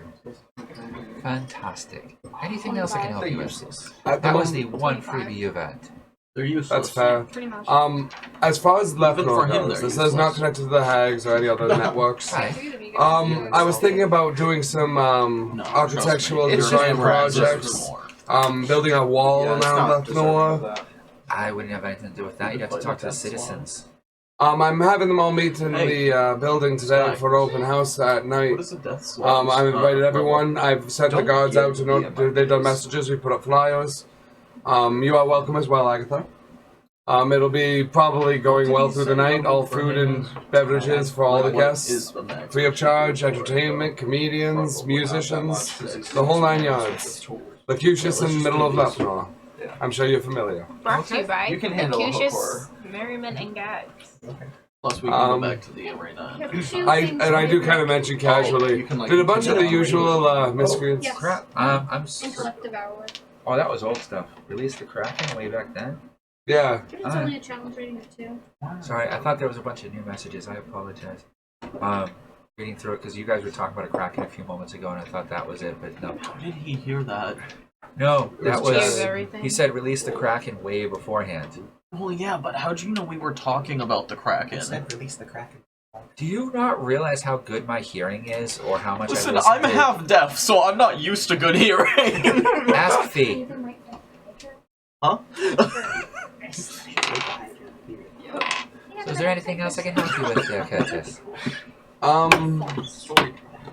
Fantastic. Anything else I can help They're you with? useless. At the That was the moment- one freebie you've had. They're useless. That's fair. Pretty much. As far as for Lethnor him, goes, they're this is not useless. connected to the Hags or any other networks. Hi. I was thinking about doing some No, architectural trust me. It's design just practice projects. for more. Building a wall Yeah, it's around not deserving of Lethnor. that. I wouldn't have anything to do with that. You'd have to talk to the citizens. I'm having them all meet in Hey. the building today Sky. for open house at night. What is a death swap? I've invited everyone. I've sent the Don't guards give out to me know. about They've done this. messages. We put up flyers. You are welcome as well, Agatha. It'll be probably going well through the night. All food and beverages for all the What guests. is the max? Free of charge, entertainment, comedians, musicians, the whole 9 yards. Locutus in the middle of Lethnor. I'm sure you're familiar. Brought to you by You can handle a Locutus, horror. Merriment, and Gags. Plus, we can Um, go back to the arena. I do kind of mention casually. you can, like, Did a bunch of the continue usual miscreants? Yes. Crap. I'm. Intellect Devourer. Oh, that was old stuff. Released the Kraken way back then. Yeah. It's only a challenge rating of 2. Sorry, I thought there was a bunch of new messages. I apologize. Reading through it because you guys were talking about a Kraken a few moments ago, and I thought that was it, but no. How did he hear that? No, that Use was. everything. He said release the Kraken way beforehand. Well, yeah, but how'd you know we were talking about the Kraken? Release the Kraken. Do you not realize how good my hearing is, or how much Listen, I listen I'm to? half deaf, so I'm not used to good hearing. Ask Fee. Huh? So is there anything else I can help you with there, Curtis?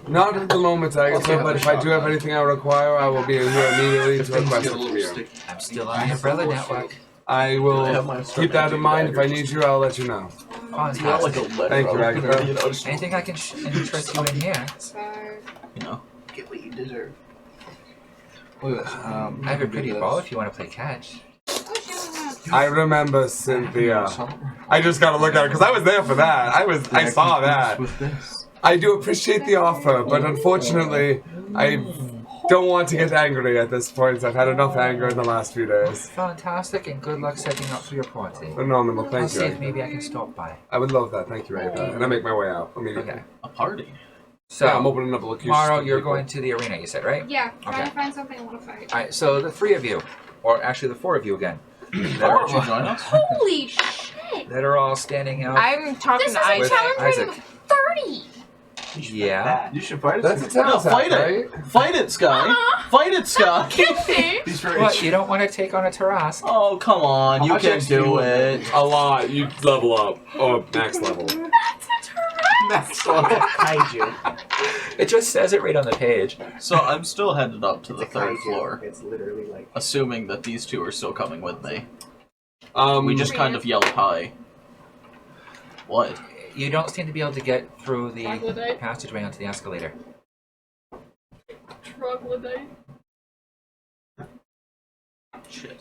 Not at the moment, Agatha, but if I do have anything I require, I will be in here immediately to request it from you. I'm still on the Umbrella Network. I will keep that in mind. If I need you, I'll let you know. It's not like a Fantastic. letter. Thank you, Agatha. You know, just, Anything I can interest you in here? you know. Get what you deserve. Look at this. I have a pretty ball if you want to play catch. I remember Cynthia. I just gotta look at it because I was there for that. I saw that. With this. I do appreciate the offer, but unfortunately, I don't want to get angry at this point. I've had enough anger in the last few days. Fantastic, and good luck setting up for your party. Phenomenal, I'll thank see if you. maybe I can stop by. I would love that, thank you, Agatha. And I make my way out immediately. Okay. A party. So, Yeah, I'm opening up a location. tomorrow you're going to the arena, you said, right? Yeah, trying Okay. to find something I want to fight. Alright, so the 3 of you, or actually the 4 of you again, Why don't you join us? Holy shit! that are all standing out. I'm talking This to is a Isaac. challenge Isaac. rating of 30. Yeah. You should fight it. That's a town No, attack, fight right? it! Fight it, Sky! Fight it, Sky! He's very What? You don't want to take on a Tarrasque? Oh, come on, How you much can XP do was it. A lot. You level up. Oh, max level. That's a Tarrasque. Max level. Kaiju. It just says it right on the page. So I'm still headed up to the It's a third kaiju. floor, It's literally like. assuming that these two are still coming with me. Um, We just kind of yelled hi. What? You don't seem to be able to get through the Troglodyte. passageway onto the escalator. Troglodyte. Shit.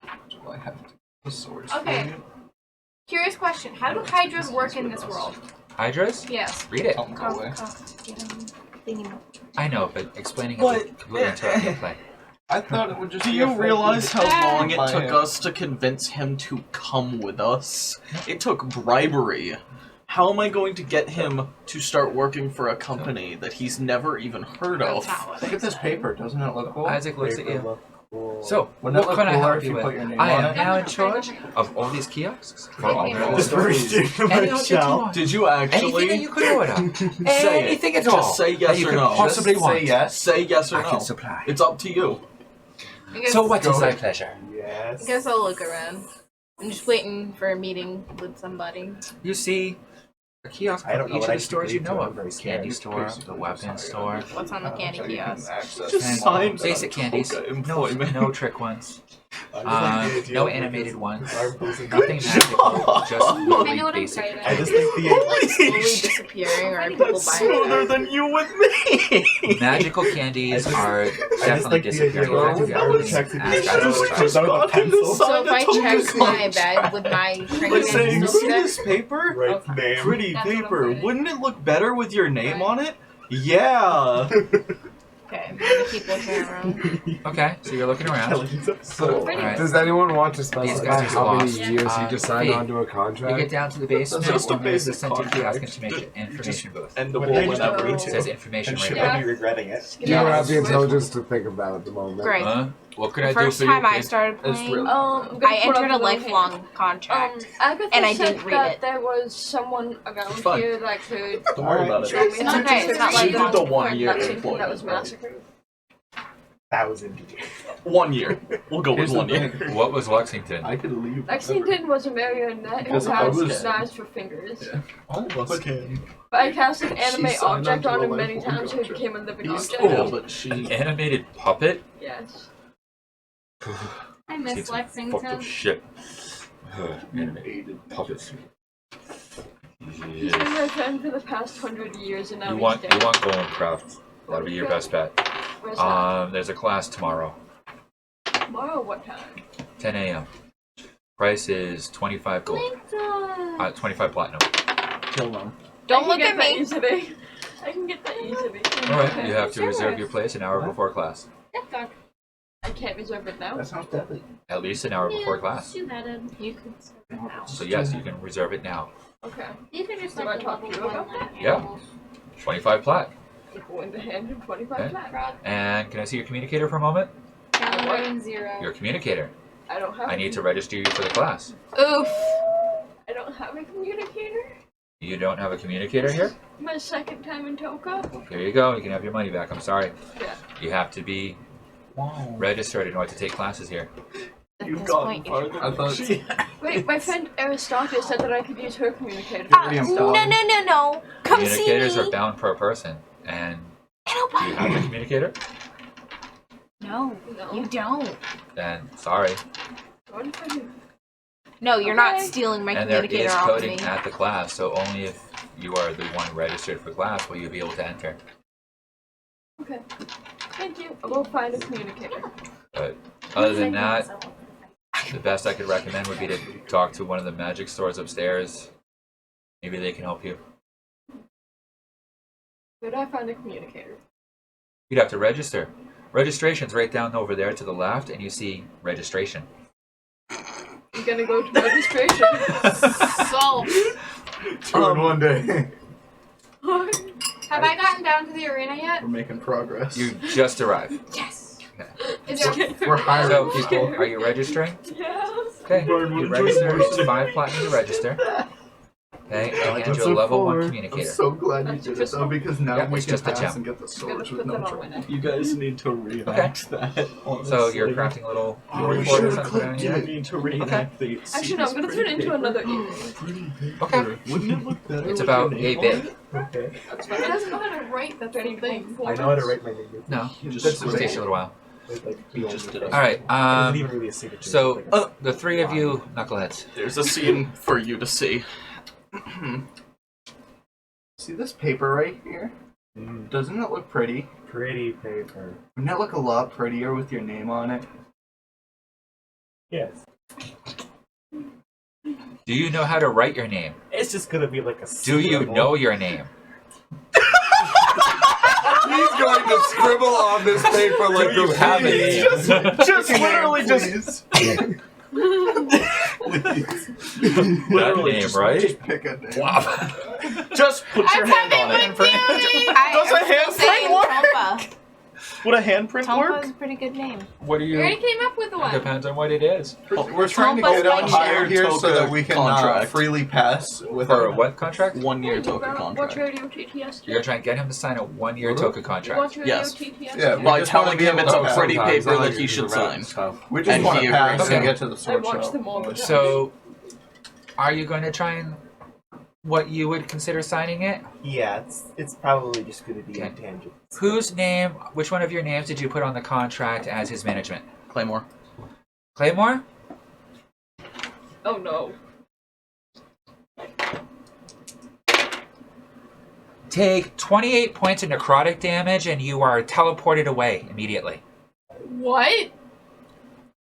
Do I have the swords? Okay. Curious question. How do hydras work in this world? Hydras? Yes. Read it. Don't go away. I know, but explaining it What? would completely interrupt gameplay. I thought it would just. Do be you a friend. realize how long it My took hand. us to convince him to come with us? It took bribery. How am I going to get him to start working for a company that he's never even heard of? Look at this paper. Doesn't it look cool? Isaac looks at Paper you. look cool. So, Wouldn't it what look can I cooler help if you you with? put your name I on am it? now in charge of all these kiosks for all Anything the else? stories. Anything Anything else that you want. Did you Anything that actually you could order. say it? Anything at all. Just say that yes you or could no. possibly Just want. say yes. Say yes or I no. can supply. It's up to you. So what is Go thy ahead. pleasure? Yes. I guess I'll look around. I'm just waiting for a meeting with somebody. You see a kiosk I don't of know each what of I the should stores you believe, know so I'm of. very Candy scared. store, the weapons store, What's on the candy So you can kiosk? access Just and sign all basic that. candies. Toka No, employment. no trick ones. I just like the idea No of animated his ones. arm posing- Nothing magical. Just I really know what I'm basic. saying. I just think the Like slowly disappearing, or are people That's buying smoother it? than you with me. Magical candies are I just definitely like the idea disappearing. of If you I ever was ask checking Isaac the about shadows, it. comes out with a pencil. So if I Toka check card. my bag with my Like trinket saying, and see stuff, this paper? Right Okay. name. Pretty That's what I'm paper. saying. Wouldn't it look better with your name on it? Yeah. okay, I'm gonna keep looking around. Okay, so you're looking around. Intelligence of So, Pretty Alright. does anyone want to These specify guys are how many lost. years you just signed Fee. onto a You get contract? down to the basement. Just a and there's the basic center kiosk contract. information booth. Endable What did whenever. you It do? says information And right should there. I be regretting it? Do you have the Yeah. intelligence to think of that at the moment? Greg, Huh? What could I the do first for you? time I kid? started It's playing, really- I'm gonna I put entered a up little hand. lifelong contract. Agatha And I said didn't read that it. there was someone around Fine. here that could Don't worry about it. show me It's how okay, to it's not She like did long the term. 1 year that was employment. massacred. 1,000. 1 year. We'll go with Here's the 1 year. thing. What was Lexington? I could leave. Lexington was a marionette who Because I had was- knives for fingers. Yeah. All of us can. But I cast an anime She signed object on to on a him many lifelong times, so he contract. became a living He's object. cool, but she. An animated puppet? Yes. I Seems miss like fucked Lexington. up shit. Animated puppets. He's been my friend for the past 100 years, and now You he's want dead. Golden Craft. That'll be your best bet. Where's that? There's a class tomorrow, Tomorrow, what time? 10 a.m. Price is 25 gold. 25 platinum. Kill them. Don't I look can at get that me. easily. I can get that easily. Alright, you have to reserve your place an hour before class. I can't reserve it now. That sounds deadly. At least an hour before class. You could serve it now. So yes, you can reserve it now. Okay. These are just Do like I the talk to level you about 1 that? Yeah. animals. 25 plat. I'm going to hand him 25 Okay. flat. And can I see your communicator for a moment? Down 1 and 0. Your communicator. I don't have. I need to register you for the class. Oof. I don't have a communicator. You don't have a communicator here? My second time in Toka. Here you go. You can have your money back. I'm sorry. Yeah. You have to be registered in order to take classes here. At You've this gotten point, farther I than thought- she. Wait, my friend Aristotle said that I could use her communicator. no. Come see Communicators me. are bound per person. And do you Nobody. have a communicator? No, No. you don't. Then sorry. What if I do? No, you're not Okay. stealing my And there communicator is off coding me. at the class, so only if you are the one registered for class will you be able to enter. Okay. Thank you. I will find a communicator. But other than that, the best I could recommend would be to talk to one of the magic stores upstairs. Maybe they can help you. Where do I find a communicator? You'd have to register. Registration's right down over there to the left, and you see registration. I'm gonna go to registration. Solved. Two in one day. Have I gotten down to the arena yet? We're making progress. You just arrived. Yes. Is there We're hiring So, people. are you registering? Yes. Okay, you register. It's 5 platinum to register. Okay, and hand you a level 1 I'm communicator. so glad you That's did it just though, because now Yeah, we it's can just a pass gem. and get the I'm swords gonna with put them no on my trouble. neck. You guys need to reenact that. So you're honestly. crafting a little Oh, we report or should've something. clicked Right? You it. need to reenact the. Actually, no, I'm gonna turn it into another earring. Okay. Wouldn't it look better? It's with about your a name on bit. it? Okay. That's He fine. doesn't know how to write. That's the thing. I know how to write my name. No, Just that scribble. takes you a little while. Like, You just did it. All right. It isn't even really a signature. So it's like a- the 3 of you knuckleheads. There's a scene for you to see. See this paper right here? Doesn't it look pretty? pretty paper. Wouldn't it look a lot prettier with your name on it? Yes. Do you know how to write your name? It's just gonna be like a. Do you syllable. know your name? He's going to scribble on this paper like you have a graffiti. name? Just literally just. Please. That name, right? Just pick a name. Just put your hand on it. Does a handprint work? Would a handprint Tompa's work? a pretty good name. What do You already you? came up with one. Depends on what it is. We're trying to Tompa's get on my higher share. here so Toka that we can contract. freely pass with For a our what contract? 1 year token Watch contract. radio TTS. You're gonna try and get him to sign a 1-year toka contract. Watch radio Yes. TTS. Yeah, we By just wanna telling be him able it's to a pass. pretty Sometimes paper I like that he to should do the right sign. stuff. We just And want he to pass agrees. and get to the I sword watched shop. them all the time. So, are you going to try and what you would consider signing it? Yeah, it's probably just gonna be Okay. intangible. Whose name? Which one of your names did you put on the contract as his management? Claymore. Claymore? Oh no. Take 28 points of necrotic damage, and you are teleported away immediately. What?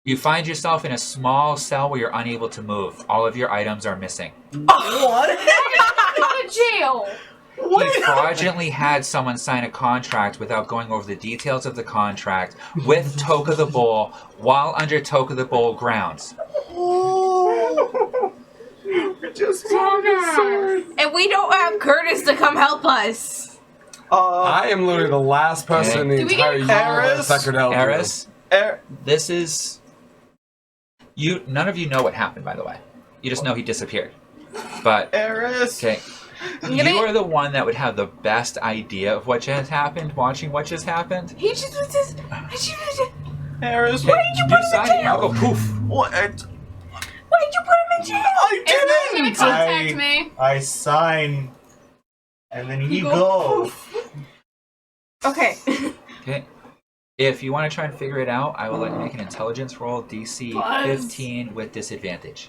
You find yourself in a small cell where you're unable to move. All of your items are missing. What? Go to jail. He fraudulently had someone sign a contract without going over the details of the contract with Toka-d-Bowl while under Toka-d-Bowl grounds. And we don't have Curtis to come help us. I am literally the last person in the Do we entire get universe that could help you. Eris, this is... None of you know what happened, by the way. You just know he disappeared. But, Eris. okay. You are the one that would have the best idea of what just happened, watching what just happened. He just was this. Eris. Okay, Why did you put him in sign it, jail? I'll go poof. What? Why did you put him in jail? I It's not didn't. gonna contact me. I sign, and then he You goes. Okay. Okay. If you want to try and figure it out, I will let you make an intelligence roll, DC 15 with disadvantage.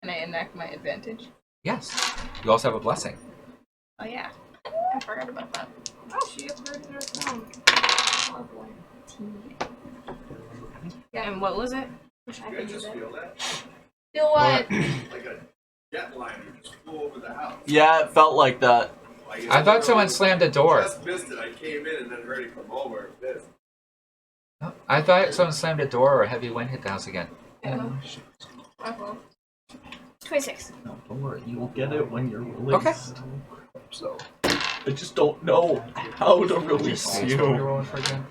Can I enact my advantage? Yes. You also have a blessing. Oh yeah. I forgot about that. Oh, she upgraded her phone. Oh boy. Yeah, and what was it? Wish I could do that. Still what? Yeah, it felt like that. I thought someone slammed a door. Just missed it. I came in and then heard it come over. Missed. I thought someone slammed a door or a heavy wind hit the house again. My fault. 26. No, don't worry. You will get it when you're released. Okay. So, I just don't know how to release What are you you. rolling for again?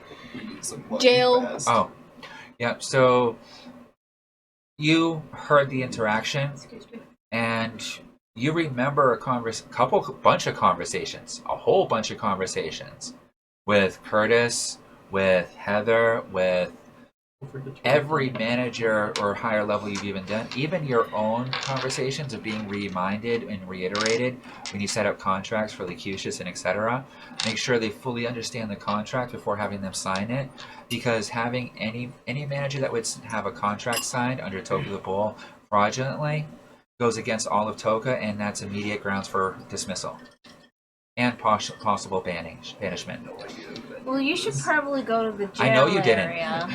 Jail. Oh. Yeah, so you heard the interaction and you remember a bunch of conversations, a whole bunch of conversations with Curtis, with Heather, with every manager or higher level you've even done, even your own conversations of being reminded and reiterated when you set up contracts for Lucucius and etc. Make sure they fully understand the contract before having them sign it, because having any manager that would have a contract signed under Toka-d-Bowl fraudulently goes against all of Toka, and that's immediate grounds for dismissal and possible banishment. Well, you should probably go to the jail I know you didn't. area.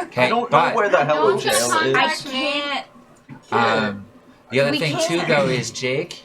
Okay, I don't but know where the hell Don't the jail just is. I contact me. can't. The other We thing can't. too, though, is Jake,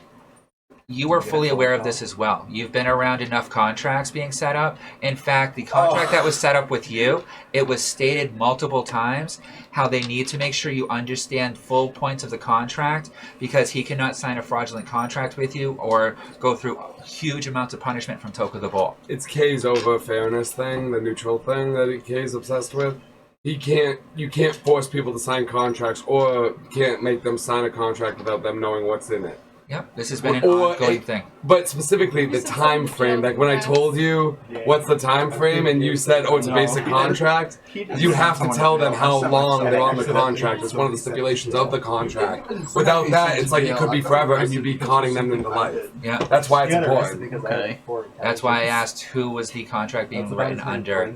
you are fully aware of this as well. You've been around enough contracts being set up. In fact, the contract that was set up with you, it was stated multiple times how they need to make sure you understand full points of the contract, because he cannot sign a fraudulent contract with you or go through huge amounts of punishment from Toka-d-Bowl. It's Kay's over fairness thing, the neutral thing that Kay's obsessed with. you can't force people to sign contracts, or can't make them sign a contract without them knowing what's in it. Yep, this has been an Or ongoing thing. But specifically the time frame, like when I told you what's the time frame and you said, oh, it's a basic contract, you have to tell them how long they're on the contract. It's one of the stipulations of the contract. Without that, it's like it could be forever and you'd be conning them into life. Yeah. That's why it's important. Okay. That's why I asked who was the contract being written under.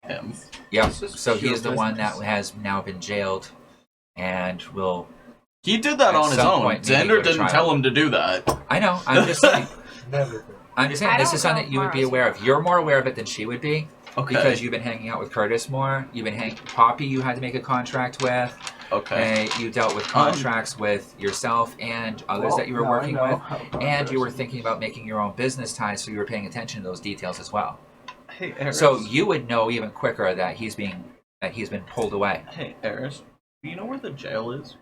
Him. Yep, so he is the one that has now been jailed and will... He did that At on his some own. point, maybe Xander go to didn't trial. tell him to do that. I know, I'm just saying. Never. I'm just saying, I this don't is something know you would be Mars. aware of. You're more aware of it than she would be. Okay. Because you've been hanging out with Curtis more. You've been Poppy you had to make a contract with. Okay. You dealt with contracts with yourself and others that you were working with. And you were thinking about making your own business ties, so you were paying attention to those details as well. Hey, Eris. So you would know even quicker that he's been pulled away. Hey, Eris. Do you know where the jail is?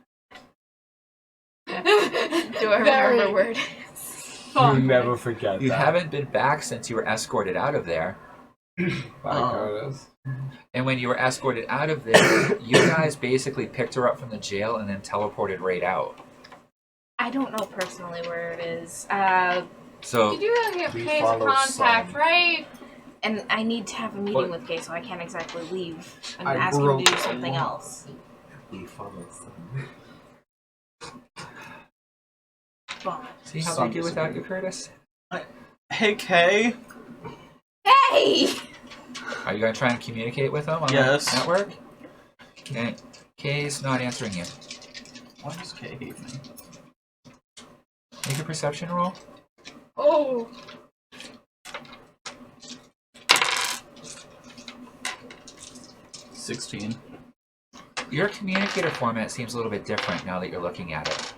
Do I Very. remember where it is? You never forget You that. haven't been back since you were escorted out of there. By Curtis. And when you were escorted out of there, you guys basically picked her up from the jail and then teleported right out. I don't know personally where it is. So You do really get We Kay's follow contact, some. right? And I need to have a meeting What? with Kay, so I can't exactly leave and I ask him broke to do a something law. else. We follow some. But see how Some they do without you, Curtis? Hey, Kay. hey! Are you gonna try and communicate with them on Yes. the network? Okay. Kay's not answering you. Why does Kay hate me? Make a perception roll. Oh. $16. Your communicator format seems a little bit different now that you're looking at it.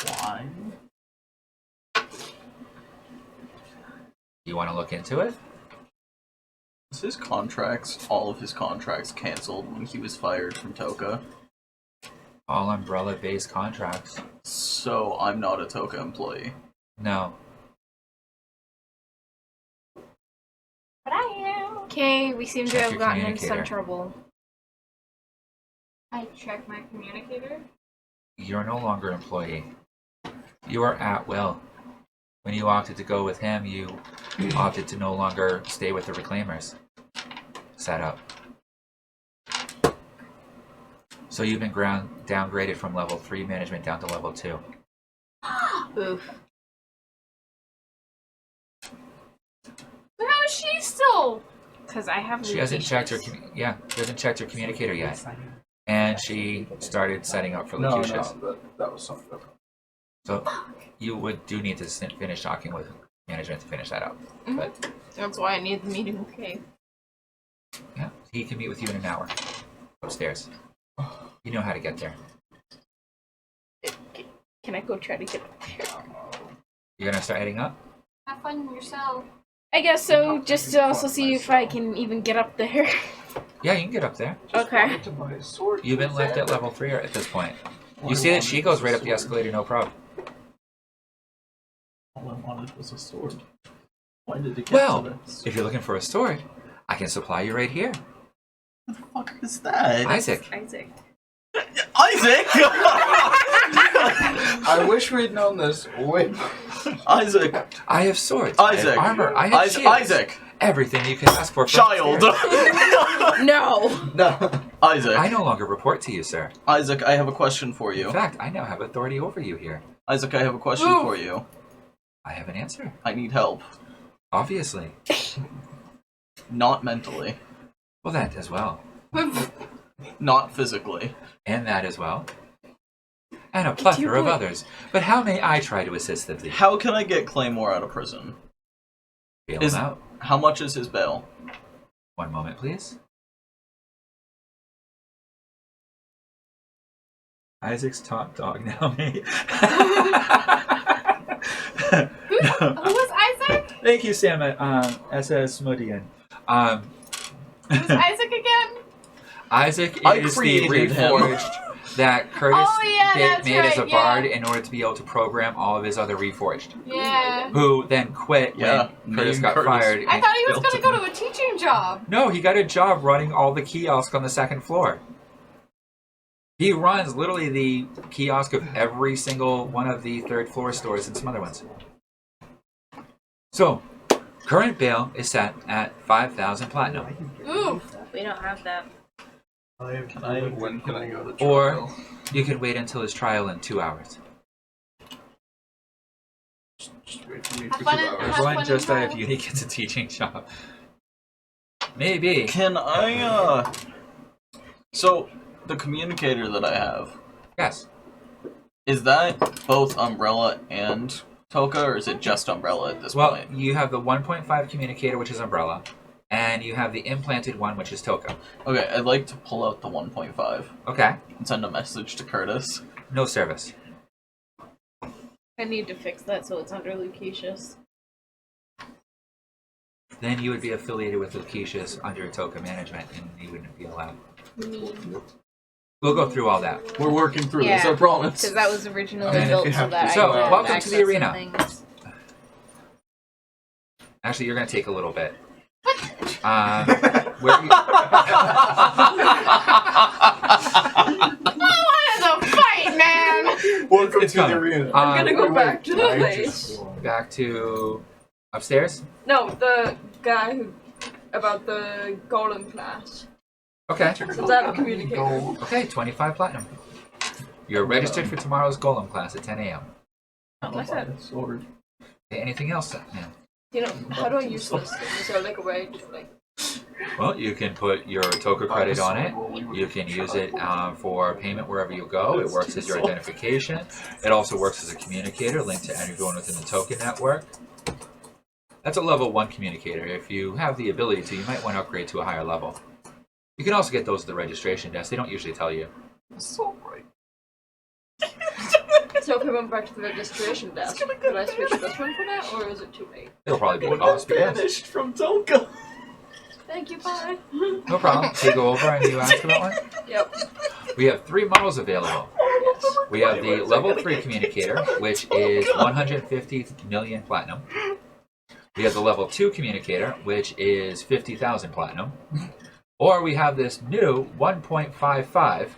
Why? You want to look into it? Was his contracts, all of his contracts, canceled when he was fired from Toka? All umbrella-based contracts. So I'm not a Toka employee. No. But I am. Okay, we seem to Check have your gotten into some communicator. trouble. I check my communicator. You're no longer an employee. You are at will. When you opted to go with him, you opted to no longer stay with the Reclaimers. Set up. So you've been downgraded from level 3 management down to level 2. Oof. So how is she still? Because I have She hasn't checked her. limitations. She hasn't checked her communicator yet, and she started setting up for Lucucius. That was something different. So you do need to finish talking with management to finish that up. But That's why I need the meeting with Kay. yeah, he can meet with you in an hour upstairs. You know how to get there. Can I go try to get up there? You're gonna start heading up. Have fun yourself. I guess so, just to also see if I can even get up there. Yeah, you can get up there. Okay. To buy a sword. You've been left at level 3 at this point. You see that she goes right up the escalator, no problem. All I wanted was a sword. Why did it get Well, to this? if you're looking for a sword, I can supply you right here. What the fuck is that? Isaac. Isaac. Isaac! I wish we'd known this way. Isaac! I have swords. I Isaac! have armor. I have shields. Isaac! Everything you can ask for. from Child! upstairs. No! No. Isaac! I no longer report to you, sir. Isaac, I have a question for In you. fact, I now have authority over you here. Isaac, I have a question Ooh. for you. I have an answer. I need help. Obviously. Not mentally. Well, that as well. Not physically. And that as well. And a plethora of others. But how may I try to assist them? How can I get Claymore out of prison? Bail Is- him out. How much is his bail? One moment, please. Isaac's top dog now, mate. Who was Isaac? Thank you, Sam. SS Modian. Who's Isaac again? Isaac I is the created him. reforged that Curtis that's made as a right, bard in order to be able to program all of his other Reforged. Yeah. Who then quit Yeah, when me Curtis and got Curtis. fired. I and- thought he was built gonna go to a teaching job. No, he got a job running all the kiosks on the second floor. He runs literally the kiosk of every single one of the third floor stores and some other ones. So, current bail is set at 5,000 platinum. Ooh. We don't have that. When can I go to Or you could wait until his trial in 2 hours. Just wait for me Have for 2 fun hours. Have Might fun just in die if trial. Uni gets a teaching job. Maybe. Can I, So, the communicator that I have, Yes. is that both Umbrella and Toka, or is it just Umbrella at this Well, point? you have the 1.5 communicator, which is Umbrella, and you have the implanted one, which is Toka. Okay, I'd like to pull out the 1.5 Okay. and send a message to Curtis. No service. I need to fix that so it's under Lucasius. Then you would be affiliated with Lucasius under Toka management, and you wouldn't be allowed. We'll go through all that. We're working through this, Yeah. I promise. Because that was originally Okay. built so that So, I could welcome to access the arena. Things. Actually, you're going to take a little bit. Where you... What is a fight, man? Welcome It's to the coming. arena. I'm gonna go Wait, back to the I place. Back to upstairs? No, the guy who about the golem class. Okay. So that communicator. Okay, 25 platinum. You're registered for tomorrow's Golem class at 10 a.m. Like that. Sword. Okay, anything else? Yeah. You know, how do I use this thing? Is there like a way to like? Well, you can put your Toka credit on it. You can use it for payment wherever you go. It works as your identification. It also works as a communicator linked to everyone within the token network. That's a level 1 communicator. If you have the ability to, you might want to upgrade to a higher level. You can also get those at the registration desk. They don't usually tell you. So right. So if we went back to the registration desk, could I switch this one for that, or is it too late? It'll probably be a cost. Because... Banished from Toka. Thank you, bye. No problem. So you go over and you ask for that one? Yep. We have 3 models available. We have the level 3 communicator, which is 150 million platinum. We have the level 2 communicator, which is 50,000 platinum. Or we have this new 1.55,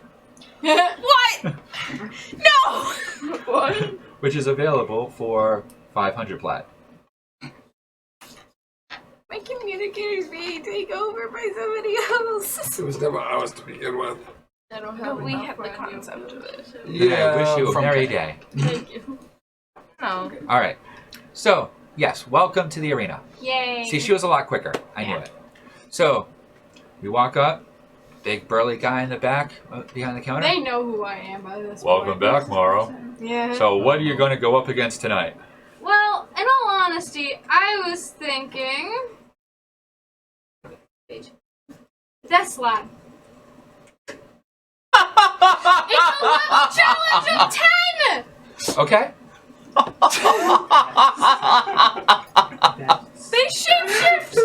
What? No! What? which is available for 500 plat. My communicator's being taken over by somebody else. It was never ours to begin with. I don't have. But we enough have the for a new concept of it. so- Then I wish you a from merry Canada. day. Thank you. No. Alright. So, yes, welcome to the arena. Yay. See, she was a lot quicker. I knew it. So, we walk up. Big burly guy in the back, behind the counter. They know who I am by this Welcome point. back, Morrow. Yeah. So, what are you going to go up against tonight? Well, in all honesty, I was thinking... Death Slab. It's a level challenge of 10! Okay. They shift!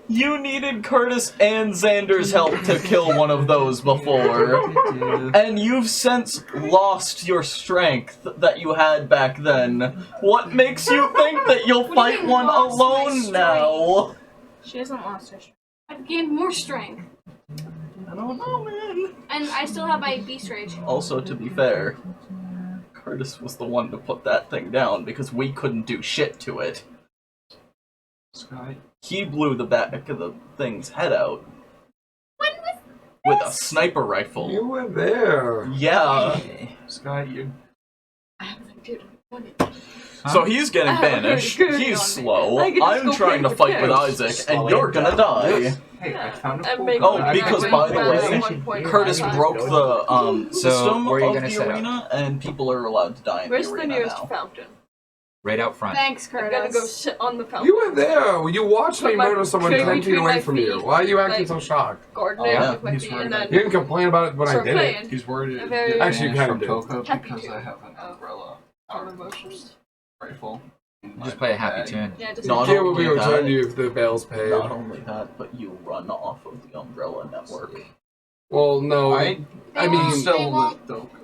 You needed Curtis and Xander's help to kill one of those before. And you've since lost your strength that you had back then. What makes you think that you'll What do you fight mean, one lost my alone strength? now? She hasn't lost her strength. I've gained more strength. I don't know, man. And I still have my Beast Rage. Also, to be fair, Curtis was the one to put that thing down because we couldn't do shit to it. Sky, He blew the back of the thing's head out When was with a sniper rifle. You were there. Yeah. Sky, you. I have an idea to make money. So he's getting I have a banished. good He's on slow. me. I can just I'm go trying play to fight with with Isaac, and you're gonna die. Hey, I found a And pool. make Oh, money. because I by the make way, money. 1.5. Curtis broke the system where are you of gonna the set up? arena, and people are allowed to die in Where's the the arena nearest now. fountain? Right out front. Thanks, I'm gonna go Curtis. sit on the fountain. You were there. You watched me Put my murder someone finger 10 feet between away my from you. feet, Why are you acting like- so shocked? Garden Yeah, with my he's feet, worried and about You then didn't complain about it when I start did it. playing. He's worried A very- Actually, you from kind of did. Toka Happy because to. I have an umbrella Out of emotions. rifle. in my Just play a happy bag. tune. Yeah, just Not It will be only returned that- to you if the bail's paid. Not only that, but you run off of the umbrella network. Well, no. I I mean, won't- still they won't- with Toka.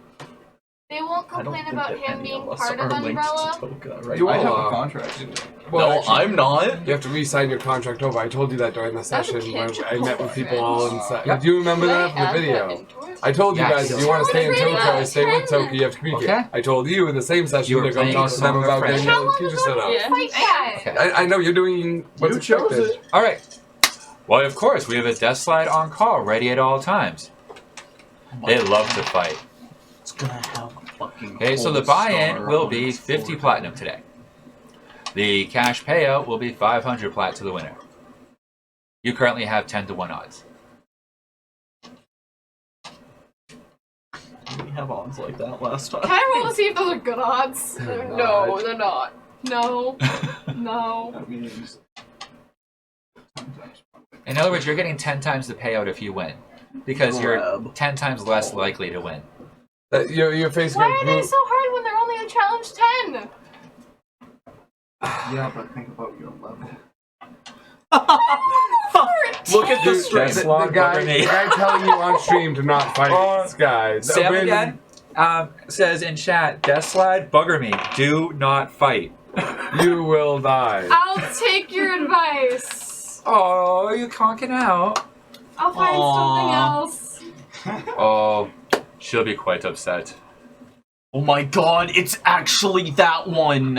They won't I don't complain think about that him any being of us part of are linked to Umbrella. Toka, right? You I will, have a contract. Well, No, actually, I'm not. You have to re-sign your contract over. I told you that during the That's a session when kid I met with people all inside. Yep. Do you remember Can I that from the add that video? into it? I told you Yes. guys if you want to stay in Really? Toka or stay with Ten. Toka, you have to communicate. Okay. I told you in the same session You were to go playing talk to them Song of about Friendship. getting How a long teacher ago set did up. you Yeah. fight that? Okay. I know you're doing what's You chose expected. it. All right. Well, of course, we have a death slide on call, ready at all times. They love to fight. It's gonna have a fucking. Okay, so the gold buy-in star will on be its 50 forehead. platinum today. The cash payout will be 500 plat to the winner. You currently have 10 to 1 odds. Did we have odds like that last time? Can I roll to see if those are good odds? No, they're not. No. No. That means. In other words, you're getting 10 times the payout if you win, because you're Grab. 10 times less likely to win. You're facing Why a are they group. so hard when they're only a challenge 10? Yeah, but think about your level. Look at the Dude, stream. the guy telling you on stream to not fight this guy. Sam When- again says in chat, death slide, bugger me. Do not fight. You will die. I'll take your advice. Oh, you're conking out. I'll find Aw. something else. Oh, she'll be quite upset. Oh my god, it's actually that one.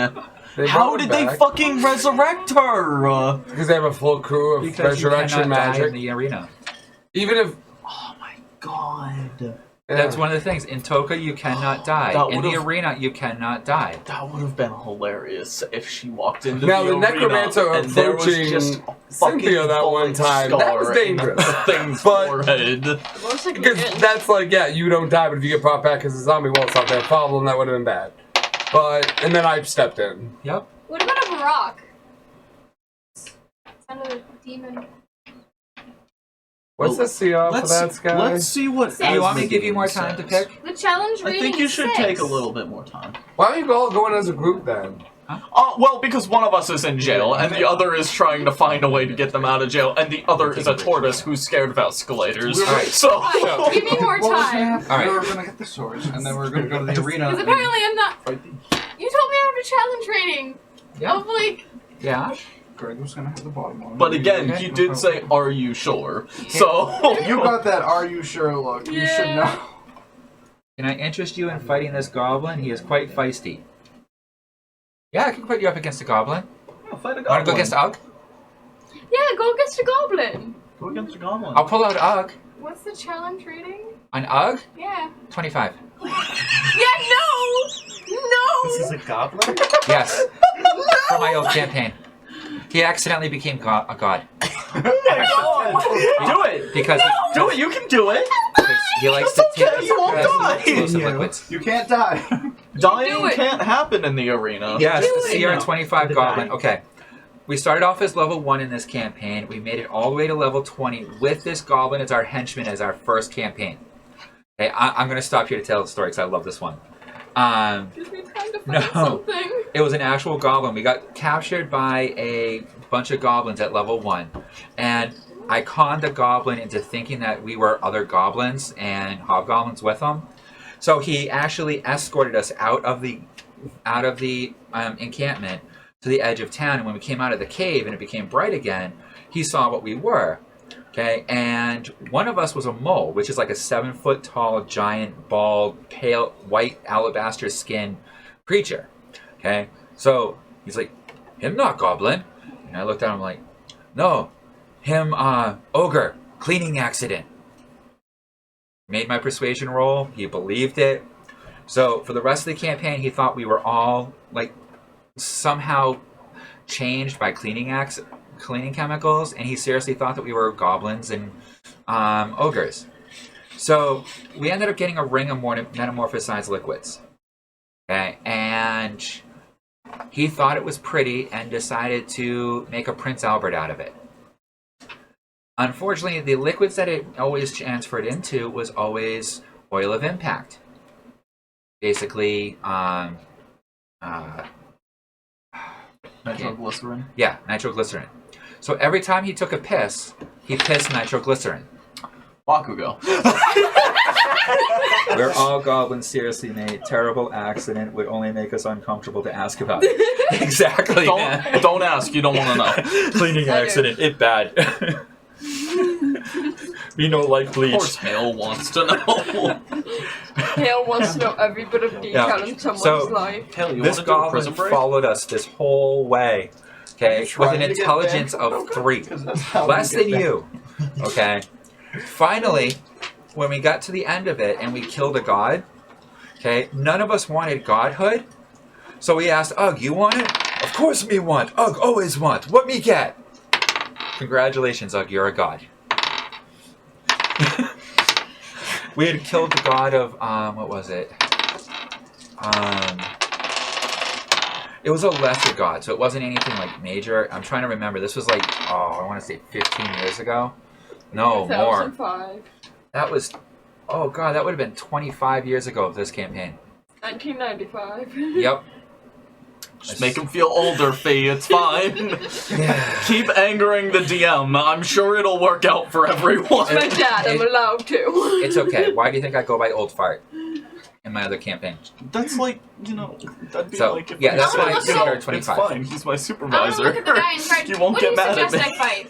How did they fucking resurrect her? Because they have a full crew of Because you resurrection cannot die in magic. the arena. Even if Oh my god. That's one of the things. In Toka, you cannot die. That In the would've- arena, you cannot die. That would have been hilarious if she walked into Now the the arena necromancer and there was approaching just a Cynthia fucking that one bullet time. That was scar dangerous. in the thing's But- forehead. Most likely Because did. that's like, yeah, you don't die, but if you get brought back as a zombie, well, it's not their problem. That would have been bad. But and then I stepped in. Yep. What about a rock? Another demon. What's the CR for that guy? Let's see what. Do You want me to Asmodee give you more time to says. pick? The challenge I rating think you is should 6. take a little bit more time. Why don't you all go in as a group then? Well, because one of us is in jail, and the other is trying to find a way to get them out of jail, and the other is a tortoise who's scared of escalators. Alright. So, Fine, give me more What was gonna time. happen? Alright. We were gonna get the swords, and then we were gonna go to the arena. Because and apparently I'm not. fight the- You told me I have a challenge rating Yeah. of like. Yeah. Greg was gonna have the bottom one. but again, Okay. he did say, "Are you sure?" So You got that "Are you sure" look. You should Yeah. know. Can I interest you in fighting this goblin? He is quite feisty. Yeah, I can put you up against a goblin. Yeah, fight a Want goblin. to go against Ugg? Yeah, go against a goblin. Go against a goblin. I'll pull out Ugg. What's the challenge rating? On Ugg? Yeah. 25. Yeah, no! This is a goblin? Yes. For my old campaign. He accidentally became a god. Do it. Because Do it. You can do it. he likes That's to okay, take you won't die. explosive Yeah. liquids. You can't die. Dying it. can't happen in the arena. Yes, Do the it. CR 25 The goblin. die. Okay. We started off as level 1 in this campaign. We made it all the way to level 20 with this goblin as our henchman as our first campaign. Okay, I'm going to stop here to tell the story because I love this one. Gives me time to find No. something. It was an actual goblin. We got captured by a bunch of goblins at level 1. And I conned the goblin into thinking that we were other goblins and hobgoblins with him. So he actually escorted us out of the encampment to the edge of town. And when we came out of the cave and it became bright again, he saw what we were. Okay, and one of us was a mole, which is like a 7-foot tall, giant, bald, pale, white alabaster skin creature. Okay, so he's like, him not goblin. And I looked at him like, no, him ogre, cleaning accident. Made my persuasion roll. He believed it. So for the rest of the campaign, he thought we were all like somehow changed by cleaning chemicals, and he seriously thought that we were goblins and ogres. So we ended up getting a ring of metamorphosized liquids. Okay, and he thought it was pretty and decided to make a Prince Albert out of it. Unfortunately, the liquids that it always transferred into was always oil of impact. Basically, Nitroglycerin. yeah, nitroglycerin. So every time he took a piss, he pissed nitroglycerin. Bakugo. We're all goblins, seriously, mate. Terrible accident would only make us uncomfortable to ask about. Exactly. Don't ask. You don't want to know. Cleaning accident. It bad. We know like bleach. Of course, Hale wants to know. Hale wants to know every bit of detail in someone's life. Hale, you This want to do a goblin prison break? followed us this whole way. Okay, with an intelligence of 3, less than you. Okay. Finally, when we got to the end of it and we killed a god, okay, none of us wanted godhood, so we asked, Ugg, you want it? Of course me want. Ugg always want. What me get? Congratulations, Ugg, you're a god. We had killed the god of, what was it? It was a lesser god, so it wasn't anything like major. I'm trying to remember. This was like, I want to say 15 years ago. No, more. 2005. That was, oh god, that would have been 25 years ago of this campaign. 1995. Yep. Just make him feel older, Fee. It's fine. Keep angering the DM. I'm sure it'll work out for everyone. My dad, I'm allowed to. It's okay. Why do you think I go by Old Fart in my other campaign? That's like, you know, that'd be So, like if yeah, that's why I you started know, 25. It's fine. He's my I supervisor. want to look at the guy in charge. He won't What get do you mad at suggest me. I fight?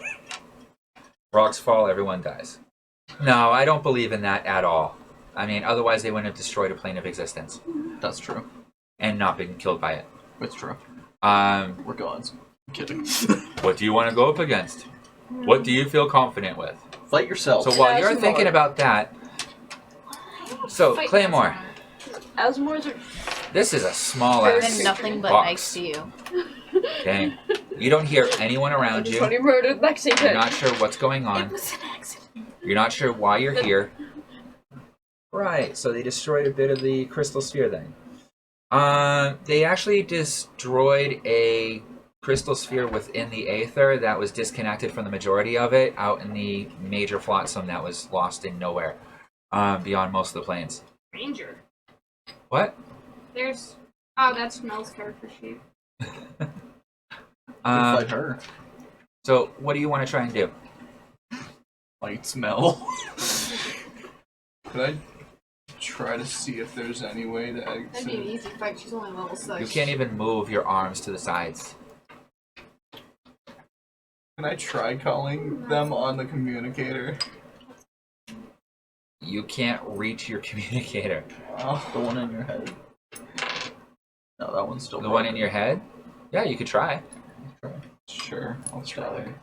Rocks fall, everyone dies. No, I don't believe in that at all. I mean, otherwise they wouldn't have destroyed a plane of existence That's true. and not been killed by it. It's true. We're gods. I'm kidding. What do you want to go up against? What do you feel confident with? Fight yourself. So while you're thinking about that, so Fight Claymore, Asmore's are this is a small I've ass been nothing but box. nice to you. Okay, you don't hear anyone around you. Tony murdered You're Lexington. not sure what's going It on. was an accident. You're not sure why you're here. Right, so they destroyed a bit of the crystal sphere then. They actually destroyed a crystal sphere within the Aether that was disconnected from the majority of it out in the major flotsam that was lost in nowhere beyond most of the planes. Ranger. What? There's. Oh, that's Mel's character sheet. Fight her. So what do you want to try and do? Fight Smell. Could I try to see if there's any way to That'd be an exit? easy fight. She's only level 6. You can't even move your arms to the sides. Can I try calling them on the communicator? You can't reach your communicator. The one in your head. No, that one's still The one in your head? Yeah, you could try. Sure, I'll try.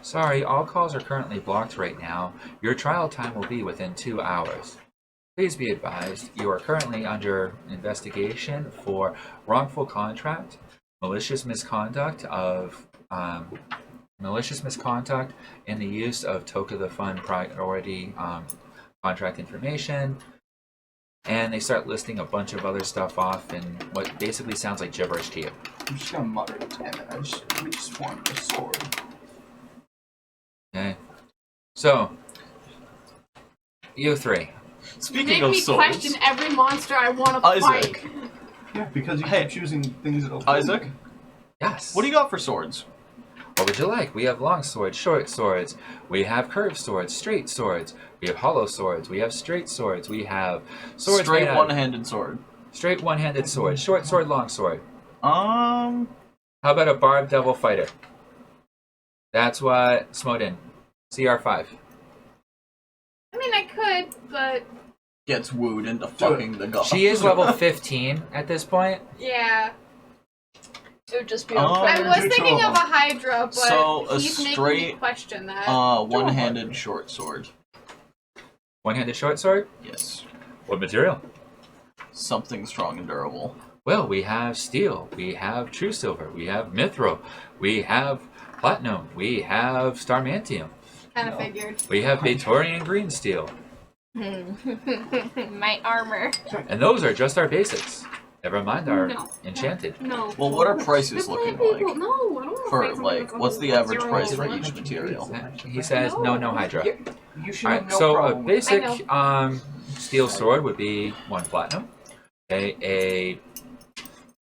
Sorry, all calls are currently blocked right now. Your trial time will be within 2 hours. Please be advised, you are currently under investigation for wrongful contract, malicious misconduct in the use of toka-d-bowl priority contract information, and they start listing a bunch of other stuff off in what basically sounds like gibberish to you. I'm just gonna mutter, damn it, we just wanted a sword. Okay, so you three. Speaking Make of me swords, question every monster I want to Isaac. fight. Yeah, because you Hey. keep choosing things that'll kill Isaac, me. Yes. what do you got for swords? What would you like? We have long swords, short swords. We have curved swords, straight swords. We have hollow swords. We have straight swords. We have swords Straight made out of- one-handed sword. straight one-handed sword, short sword, long sword. Um, How about a barbed devil fighter? That's what Smodin. CR5. I mean, I could, but gets wooed into fucking the god. She is level 15 at this point. yeah. It would just be Oh. I unfair. was thinking of a Hydra, but So, a he's making me straight, question that. one-handed short sword. One-handed short sword. Yes. What material? Something strong and durable. Well, we have steel. We have true silver. We have mithril. We have platinum. We have starmantium. Kind of figured. We have Batorian green steel. My armor. And those are just our basics. Never mind our No. enchanted. No. Well, what are prices looking like? No, I don't want to For, fight something like, that's what's the level average 0 price for one. each material? He says no Hydra. You should Alright, have no so problem a with basic steel sword would be 1 platinum. A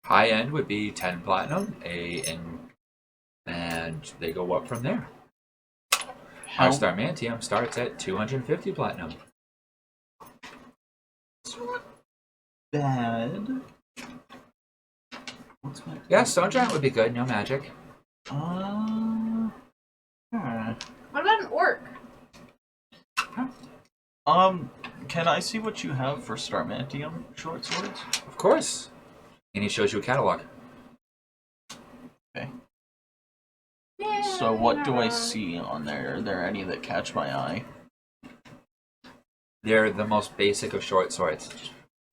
high end would be 10 platinum. And they go up from there. How- Our starmantium starts at 250 platinum. It's not bad. What's my Yeah, Stone Giant would be good. No magic. Hmm. What about an orc? Can I see what you have for Starmantium short swords? Of course. And he shows you a catalog. Okay. So what do I see on there? Are there any that catch my eye? They're the most basic of short swords.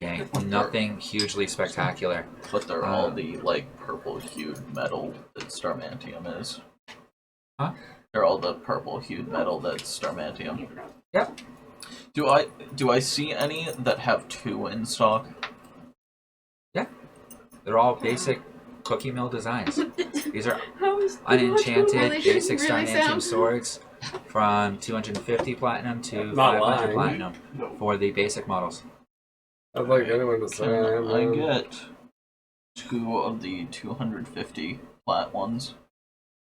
Okay, nothing hugely spectacular. But they're all the like purple hued metal that Starmantium is. Huh? They're all the purple hued metal that's Starmantium. Yep. Do I see any that have 2 in stock? Yeah. They're all basic cookie mill designs. These are unenchanted basic Starmantium swords from 250 platinum to Not 500 lying. platinum for the basic models. I'd like anyone to say I am. I get 2 of the 250 plat ones.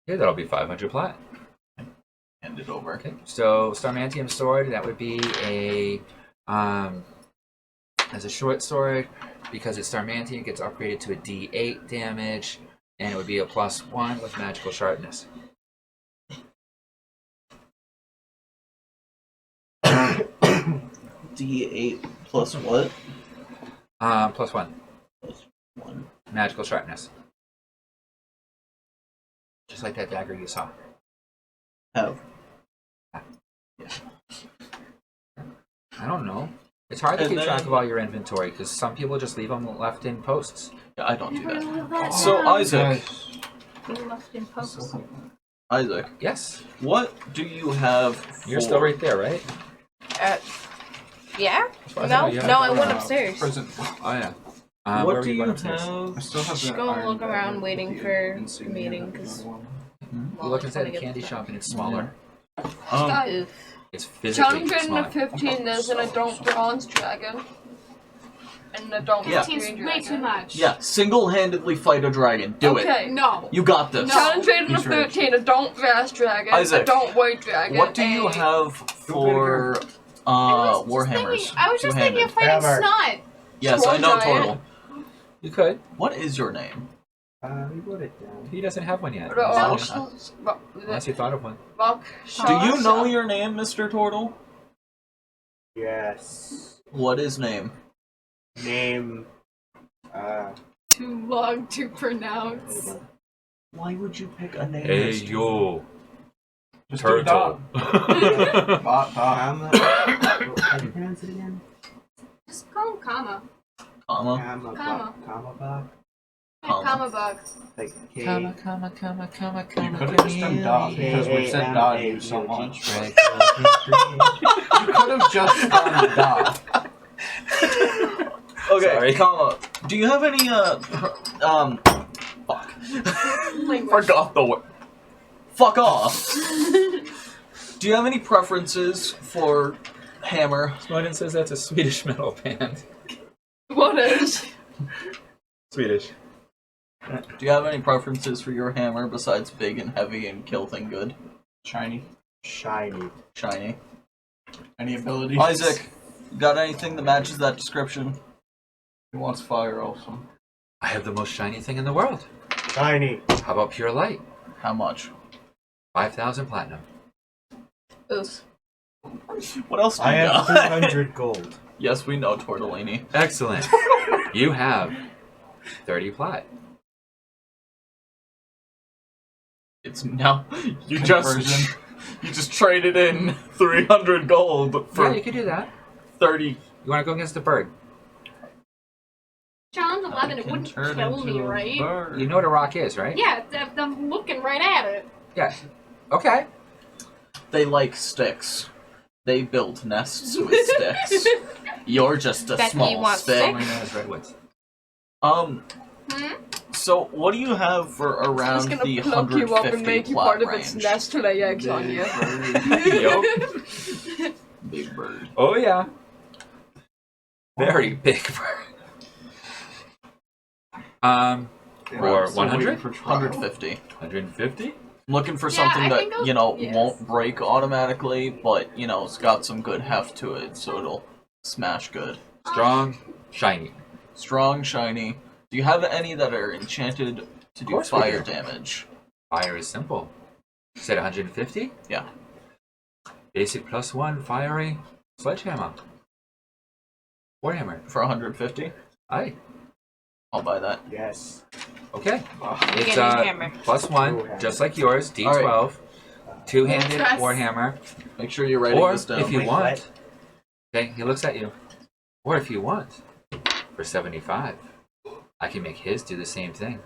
Yeah, that'll be 500 plat. Hand it over. Okay, so Starmantium sword, that would be a as a short sword, because it's Starmantium, it gets upgraded to a D8 damage, and it would be a +1 with magical sharpness. D8 plus what? +1 Plus 1. magical sharpness, just like that dagger you saw. Have. I don't know. It's hard to And keep then- track of all your inventory because some people just leave them left in posts. Yeah, I don't do that. that So down. Isaac, Left in post. Isaac, Yes, what do you have? you're for- still right there, right? Yeah? I No, thought you had no, I one. went upstairs. Prison. Oh yeah. Where What were do you you going upstairs? I still have Just the go and iron look bag around with waiting the for insignia meeting, and 'cause- another one. You look inside the candy shop and it's smaller. Oof. It's physically 115, smaller. there's an adult bronze dragon. And an adult Yeah. green 15's way dragon. too much. Yeah, single-handedly fight a dragon. Do it. Okay. No. You got this. No. Challenge rated He's of rich. 13, adult vast dragon, Isaac, adult white dragon. What do you a- have for Warhammers? I was just thinking of fighting Hammer. Snot. Yes, I know, Giant. Turtle. You could. What is your name? We wrote it down. He doesn't have one yet. Unless you thought of one. Do you know your name, Mr. Turtle? Yes. What is name? Name. Too long to pronounce. Why would you pick a name? Hey Mr. yo, Just do turtle. Dot, dot. How do you pronounce it again? Just call him Kama. Comma. Comma. Comma. Kama bug. Like K. Comma. You could have just done dot because we've said dot you so much. Right. You could have just done dot. Okay, Sorry. comma. Do you have any fuck. Forgot the word. Fuck off. Do you have any preferences for hammer? Snowden says that's a Swedish metal band. What is? Swedish. Do you have any preferences for your hammer besides big and heavy and kill thing good? Shiny. Shiny. Shiny. Any abilities? Isaac, you got anything that matches that description? He wants fire also. I have the most shiny thing in the world. Shiny. How about pure light? How much? 5,000 platinum. Oof. What else do you I have got? 200 gold. Yes, we know, Tortellini. Excellent. You have 30 plat. It's now you Conversion. you just traded in 300 gold for Yeah, you could do that. 30. You want to go against the bird? Challenge 11, it Can wouldn't turn kill me, into a right? bird. You know what a rock is, right? Yeah, I'm looking right at it. Yeah. Okay. They like sticks. They build nests with sticks. You're just a Becky small wants stick. Formerly known as redwoods. So what do you have for It's around gonna the pluck you up and 150 make you plot part of range? its nest to lay eggs on you. Yup. Big bird. Oh yeah. Very big bird. Or 100? 150. 150? I'm looking for Yeah, something I that, think I'll- you know, yes. won't break automatically, but, you know, it's got some good heft to it, so it'll smash good. Strong, shiny. Strong, shiny. Do you have any that are enchanted to do course we fire do. damage? Fire is simple. You said 150? Yeah. Basic +1, fiery, sledgehammer. Warhammer. For 150? Aye. I'll buy that. Yes. Okay. It's Get a hammer. +1, just like yours, D12. Two-handed Trust. Warhammer. Make sure you're writing Or this down. if you Wait, want, what? okay, he looks at you. Or if you want, for 75, I can make his do the same thing.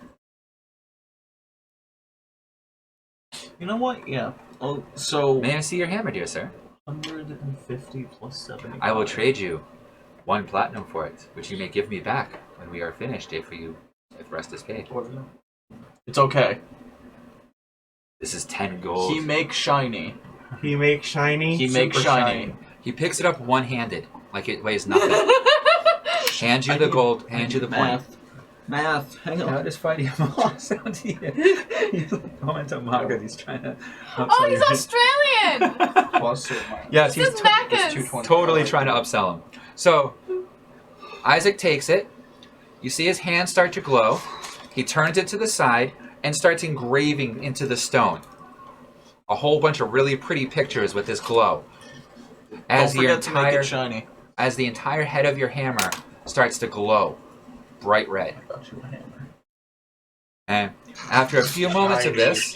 You know what? Yeah. Oh, so May I see your hammer, dear sir? 150 plus 75. I will trade you 1 platinum for it, which you may give me back when we are finished if the rest is paid. It's okay. This is 10 gold. He makes shiny. He makes shiny. He makes super shiny. He picks it up one-handed, like it weighs nothing. Hands you the gold, hands you the point. Math. Hang Now on. just fighting him all sound to you. He's like momento manga. He's trying to. Oh, he's Australian! Plus or minus. Yes, This he's is Macca's! 220. totally trying to upsell him. So Isaac takes it. You see his hand start to glow. He turns it to the side and starts engraving into the stone a whole bunch of really pretty pictures with this glow. As Don't forget to make it shiny. as the entire head of your hammer starts to glow bright red. And after a few moments of this,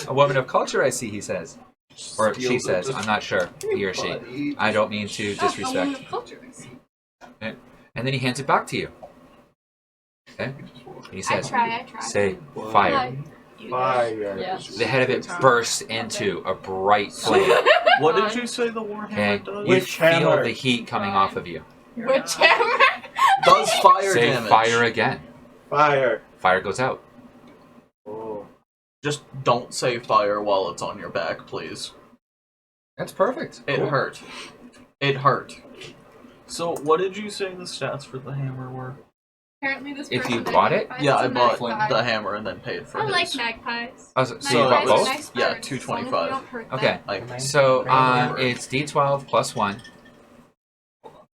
a woman of culture, I see, he says. Or she says, I'm not sure, he or she. I don't mean to disrespect. And then he hands it back to you. Okay? And he says, I try. say fire. Hi. Fire. Yeah. The head of it bursts into a bright flame. What did you say the Warhammer Okay? does? You Which feel hammer? the heat coming off of you. Which hammer? Does fire Say damage. fire again. Fire. Fire goes out. Oh. Just don't say fire while it's on your back, please. That's perfect. It Cool. hurt. It hurt. So, what did you say the stats for the hammer were? Apparently this If you person bought it? identifies Yeah, as I a bought magpie. the hammer and then paid for I his. like magpies. Oh, so you So bought it was- both? Nice yeah, birds, 225. as long as we don't hurt them. Okay. Like, So Random it's D12 plus 1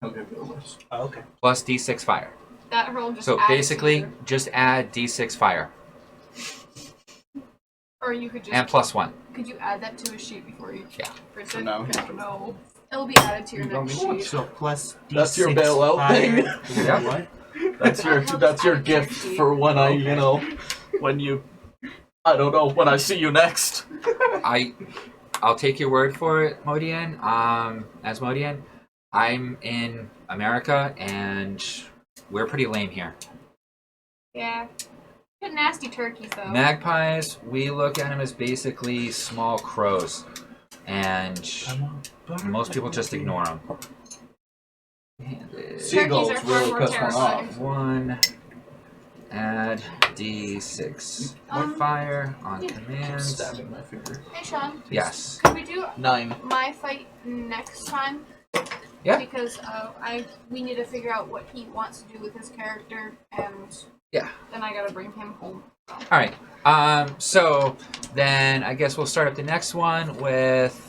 I'll give you a list. Oh, okay. plus D6 fire. That hurl just So adds basically, to just add D6 fire your- or you could just and plus 1. could you add that to a sheet before you Yeah. print For it? now. Okay, no. It'll be added to your You don't next need sheet. So plus That's your D6 bailout fire. thing? Yeah. What? that's your gift for when I, you know, when you, I don't know, when I see you next. I'll take your word for it, Modian. As Modian, I'm in America and we're pretty lame here. Yeah. Good nasty turkeys though. Magpies, we look at them as basically small crows, and most people just ignore them. Seagulls Turkeys are far really more piss one terrifying. off. 1, add D6 fire on command. Stabbing my finger. Hey Sean, Yes. could we do 9. my fight next time? Yeah. Because we need to figure out what he wants to do with his character, and Yeah. then I gotta bring him home. All right. So then I guess we'll start up the next one with.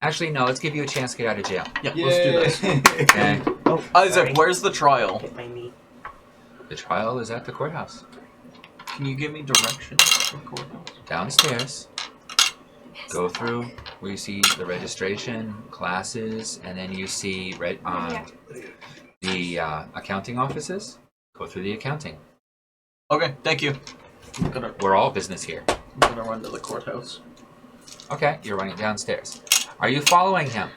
Actually, no. Let's give you a chance to get out of jail. Yeah, let's do this. Okay. Oh, Isaac, sorry. where's the trial? Hit my knee. The trial is at the courthouse. Can you give me directions to the courthouse? Downstairs. Go through where you see the registration, classes, and then you see the accounting offices. Go through the accounting. Okay, thank you. We're all business here. I'm gonna run to the courthouse. Okay, you're running downstairs. Are you following him?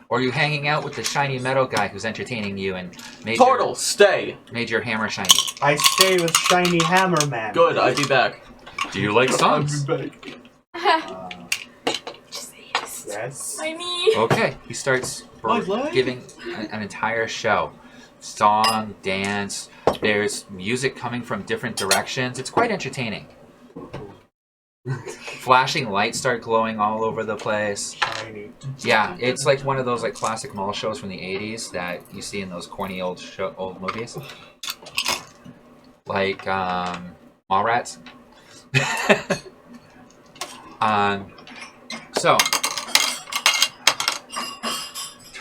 Or are you hanging out with the shiny metal guy who's entertaining you and Turtle, stay! made your hammer shiny? I stay with Shiny Hammer Man. Good, I'll be back. Do you like songs? Just say yes. Yes. My knee. Okay, he starts My leg? giving an entire show. Song, dance, there's music coming from different directions. It's quite entertaining. Flashing lights start glowing all over the place. Shiny. Yeah, it's like one of those like classic mall shows from the 80s that you see in those corny old movies. Like Mallrats. So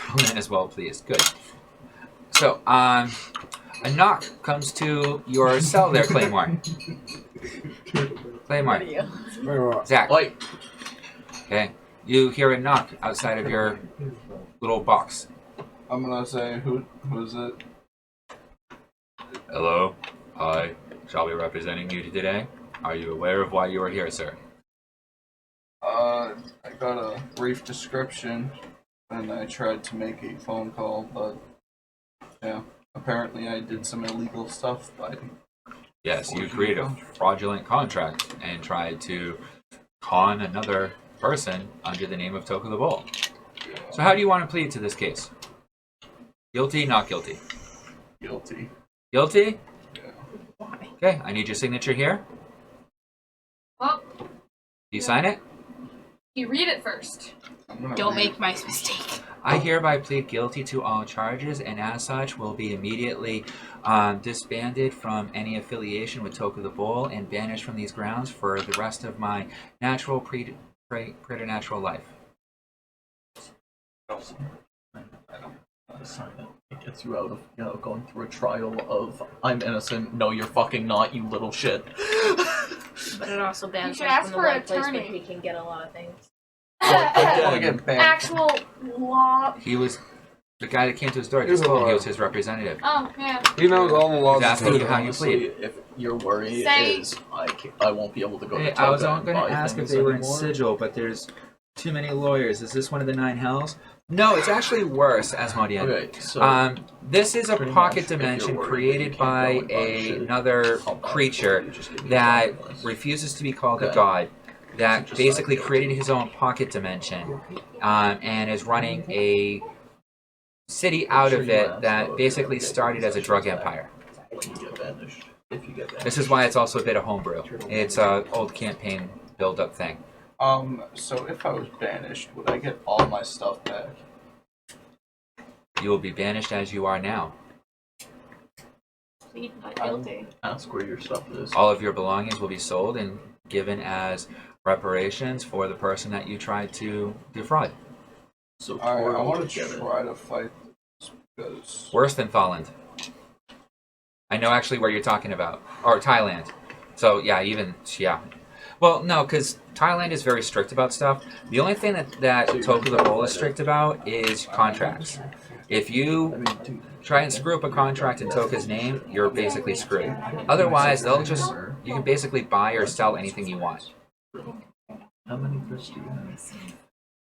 gentleman is well pleased. Good. So, a knock comes to your cell there, Claymore. Claymore. Very well. Zach. Oi. Okay. You hear a knock outside of your little box. I'm gonna say, who's it? Hello. I shall be representing you today. Are you aware of why you are here, sir? I got a brief description, and I tried to make a phone call, but yeah, apparently I did some illegal stuff by. Yes, you created a fraudulent contract and tried to con another person under the name of toka-d-bowl. So how do you want to plead to this case? Guilty, not guilty? Guilty. Guilty? Yeah. Okay, I need your signature here. Well, Do you sign it? you read it first. Don't make my mistake. I hereby plead guilty to all charges, and as such will be immediately disbanded from any affiliation with toka-d-bowl and banished from these grounds for the rest of my natural preternatural life. Sign it. It gets you out of going through a trial of I'm innocent. No, you're fucking not. You little shit. But it also bans You should him ask from for the an one place where attorney. he can get a lot of things. I want to get banned. Actual law. He was the guy that came to his door. He was Just told him a he lawyer. was his representative. Oh, yeah. He knows all the laws. He's asking of you how you Honestly, plead. if your worry Say- is I won't be able to go Hey, to I was Toka going and to buy ask if things they were in anymore. sigil, but there's too many lawyers. Is this one of the 9 hells? No, it's actually worse, Asmodean. Okay, so This is a pretty pocket much, if you're dimension worried created that by you can't go and buy shit, another I'll buy it creature for you, just give me that $5. refuses to be called a Okay. god, that Just basically like- created his own pocket dimension, and is running a city out Sure of you it asked, that though, if basically you're started as a okay, drug because empire. when you get banished, if you get banished. This is why it's also a bit of homebrew. It's a old campaign build-up thing. So if I was banished, would I get all my stuff back? You will be banished as you are now. Plead not guilty. Ask where your stuff is. All of your belongings will be sold and given as reparations for the person that you tried to defraud. So Alright, Tori I will want get to it. try to fight this because Worse than Thailand. I know actually where you're talking about. Or Thailand. So yeah, yeah. Well, no, because Thailand is very strict about stuff. The only thing that toka-d-bowl is strict about is contracts. If you try and screw up a contract in Toka's name, you're basically screwed. Otherwise, you can basically buy or sell anything you want. How many fish do you have?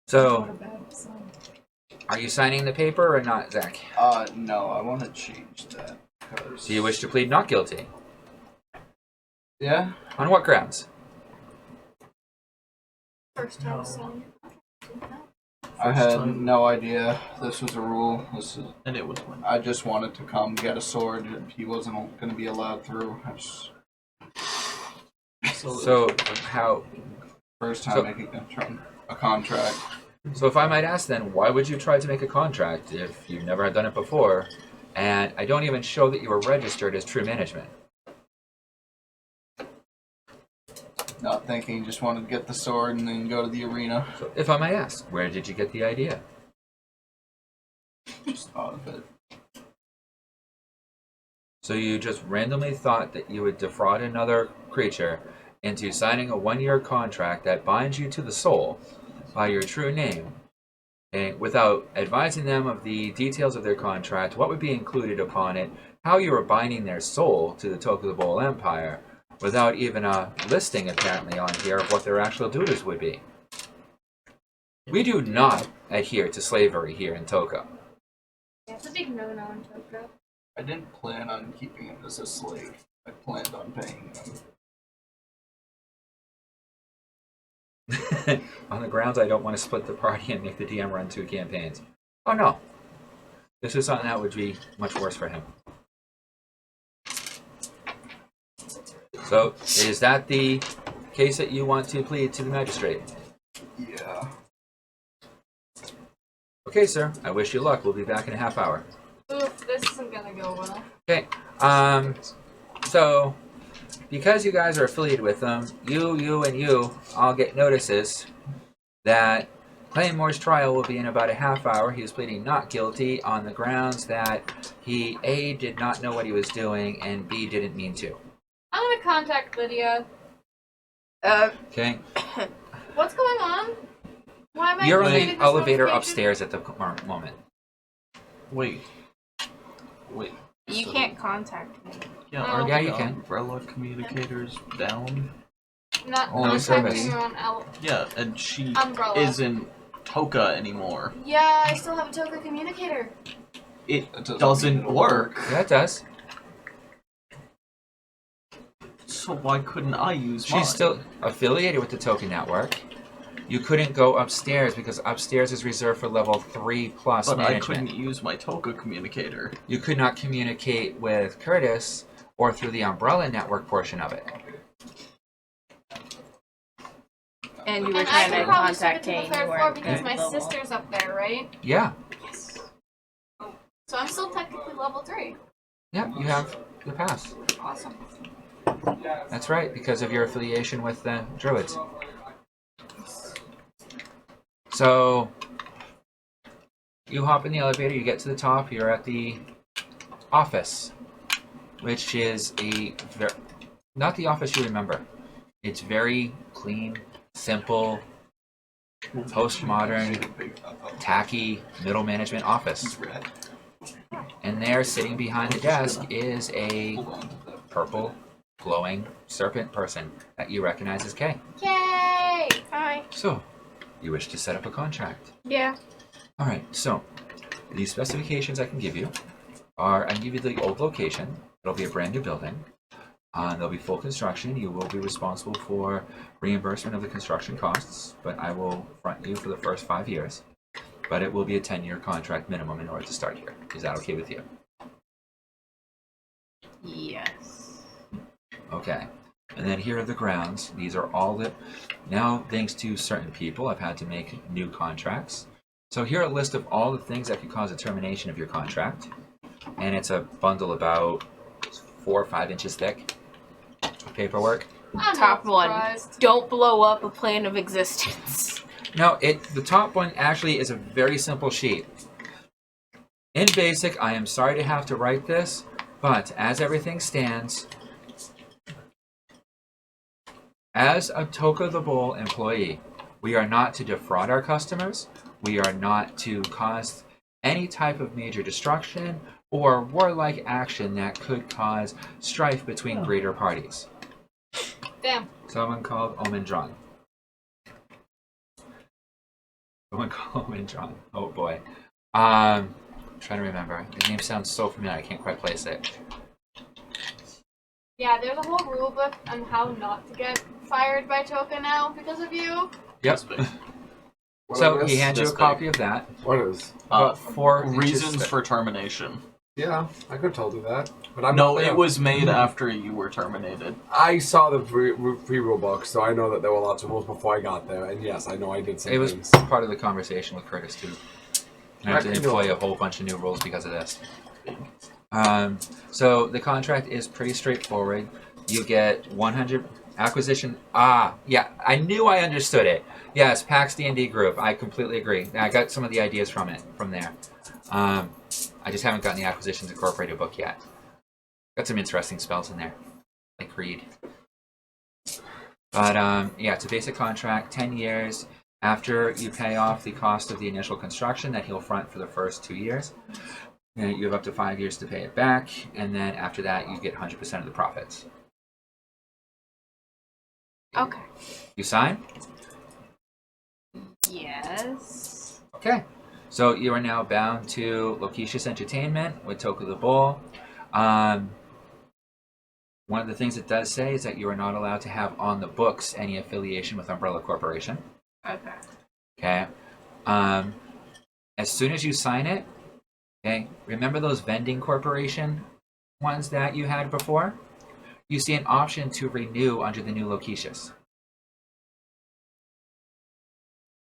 So, are you signing the paper or not, Zach? no, I want to change that. Cause... Do you wish to plead not guilty? Yeah. On what grounds? First time selling. I had no idea this was a rule. And it was one. I just wanted to come get a sword. He wasn't going to be allowed through. So, how... First time So- making a contract. So if I might ask then, why would you try to make a contract if you've never done it before? And I don't even show that you were registered as true management. Not thinking, just wanted to get the sword and then go to the arena. So if I might ask, where did you get the idea? Just thought of it. So you just randomly thought that you would defraud another creature into signing a 1-year contract that binds you to the soul by your true name, and without advising them of the details of their contract, what would be included upon it, how you were binding their soul to the toka-d-bowl empire, without even a listing apparently on here of what their actual duties would be. We do not adhere to slavery here in Toka. Yeah, it's a big no-no in Toka. I didn't plan on keeping him as a slave. I planned on paying him. On the grounds I don't want to split the party and make the DM run 2 campaigns. Oh no. This is something that would be much worse for him. So, is that the case that you want to plead to the magistrate? Yeah. Okay, sir. I wish you luck. We'll be back in a half hour. Oof, this isn't gonna go well. Okay. So, because you guys are affiliated with them, you, and you all get notices that Claymore's trial will be in about a half hour. He is pleading not guilty on the grounds that he A, did not know what he was doing, and B, didn't mean to. I'm gonna contact Lydia. Okay? What's going on? Why am I You're in getting the this elevator notification? upstairs at the moment. Wait. You So- can't contact me. Yeah, Oh. are Yeah, the you can. umbrella communicators down? Not Only contacting service. her on Yeah, and she Umbrella. isn't Toka anymore. Yeah, I still have a toka communicator. It That doesn't doesn't mean it'll work. Yeah, it does. So why couldn't I use mine? She's still affiliated with the Token Network. You couldn't go upstairs because upstairs is reserved for level 3 plus But I management. couldn't use my Toka communicator. You could not communicate with Curtis or through the Umbrella Network portion of it. And you were And I trying can to probably swing it contact to the Kane. third You floor weren't because my available. sister's up there, right? Yeah, Yes. So I'm still technically level 3. yeah, you have the pass. Awesome. That's right, because of your affiliation with the Druids. So, you hop in the elevator, you get to the top, you're at the office, which is not the office you remember. It's very clean, simple, postmodern, tacky middle management office. And there, sitting behind the desk, is a purple, glowing serpent person that you recognize as Kay. Yay! Hi. So, you wish to set up a contract. Yeah. Alright, so, the specifications I can give you are, I can give you the old location. It'll be a brand new building. There'll be full construction. You will be responsible for reimbursement of the construction costs, but I will front you for the first 5 years. But it will be a 10-year contract minimum in order to start here. Is that okay with you? Yes. Okay. And then here are the grounds. These are all the... Now, thanks to certain people, I've had to make new contracts. So here are a list of all the things that could cause a termination of your contract. And it's a bundle about 4 or 5 inches thick of paperwork. I'm Top not one. surprised. Don't blow up a plane of existence. No, the top one actually is a very simple sheet. In BASIC, I am sorry to have to write this, but as everything stands, as a toka-d-bowl employee, we are not to defraud our customers, we are not to cause any type of major destruction or warlike action that could cause strife between greater parties. Damn. Someone called Omendron. Someone called Omendron. Oh boy. I'm trying to remember. The name sounds so familiar, I can't quite place it. Yeah, there's a whole rule book on how not to get fired by Toka now because of you. Yep. What So is he this? hands you a This copy of that. What is? About 4 inches Reasons thick. for termination. Yeah, I could have told you that. But I'm No, not- it was made after you were terminated. I saw the free rule book, so I know that there were lots of rules before I got there. And yes, I know I did some It was things. part of the conversation with Curtis too. I have to employ a whole bunch of new rules because of this. So the contract is pretty straightforward. You get 100 acquisition. Yeah, I knew I understood it. Yes, PAX D&D group. I completely agree. I got some of the ideas from there. I just haven't gotten the Acquisitions Incorporated book yet. Got some interesting spells in there, like Reed. But yeah, it's a basic contract, 10 years. After you pay off the cost of the initial construction that he'll front for the first 2 years, you have up to 5 years to pay it back, and then after that, you get 100% of the profits. Okay. You sign? Yes. Okay. So you are now bound to Loquacious Entertainment with toka-d-bowl. One of the things it does say is that you are not allowed to have on the books any affiliation with Umbrella Corporation. Okay. Okay. As soon as you sign it, okay, remember those vending corporation ones that you had before? You see an option to renew under the new Loquacious.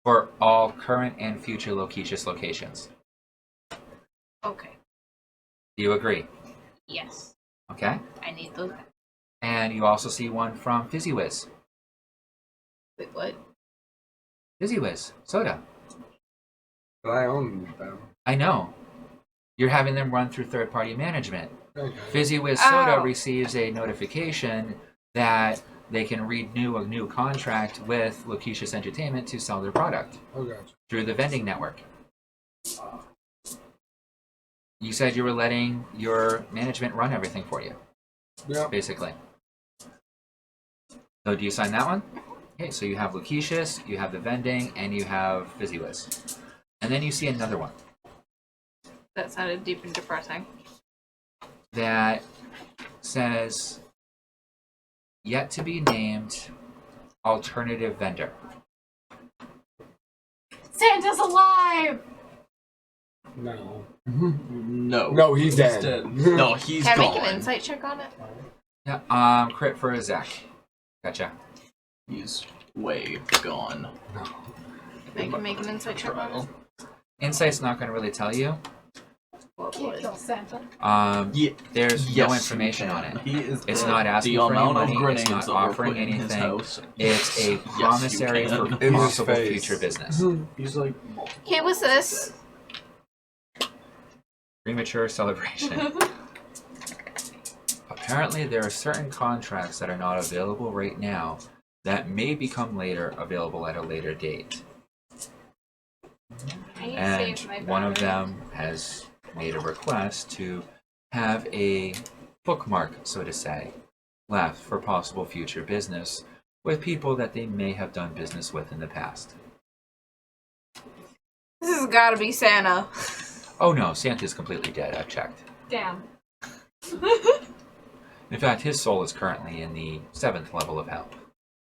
For all current and future Loquacious locations. Okay. Do you agree? Yes. Okay. I need those. And you also see one from FizzyWiz. Wait, what? FizzyWiz, soda. But I own them. I know. You're having them run through third-party management. Okay. Fizzy Whiz Soda Oh. receives a notification that they can renew a new contract with Loquicious Entertainment to sell their product Oh, gotcha. through the vending network. You said you were letting your management run everything for you, Yeah. basically. So do you sign that one? Okay, so you have Loquicious, you have the vending, and you have Fizzy Whiz. And then you see another one That sounded deep and depressing. that says, yet to be named alternative vendor. Santa's alive! No. No. No, he's dead. No, he's Can I gone. make an insight check on it? Yeah, crit for Zach. Gotcha. He's way gone. I can make an insight check on it. Insight's not going to really tell you. Can't kill Santa. Yeah, There's yes, no information you on can. it. He is It's dead. not asking the for any amount of money, grenades it's not that were offering put in his anything. house. It's a you promissory can. for In his possible face. future business. He's like, Okay, what's this? Premature celebration. Apparently, there are certain contracts that are not available right now that may become later available at a later date. I need to And save my one of battery. them has made a request to have a bookmark, so to say, left for possible future business with people that they may have done business with in the past. This has gotta be Santa. Oh no, Santa's completely dead, I've checked. Damn. In fact, his soul is currently in the 7th level of hell.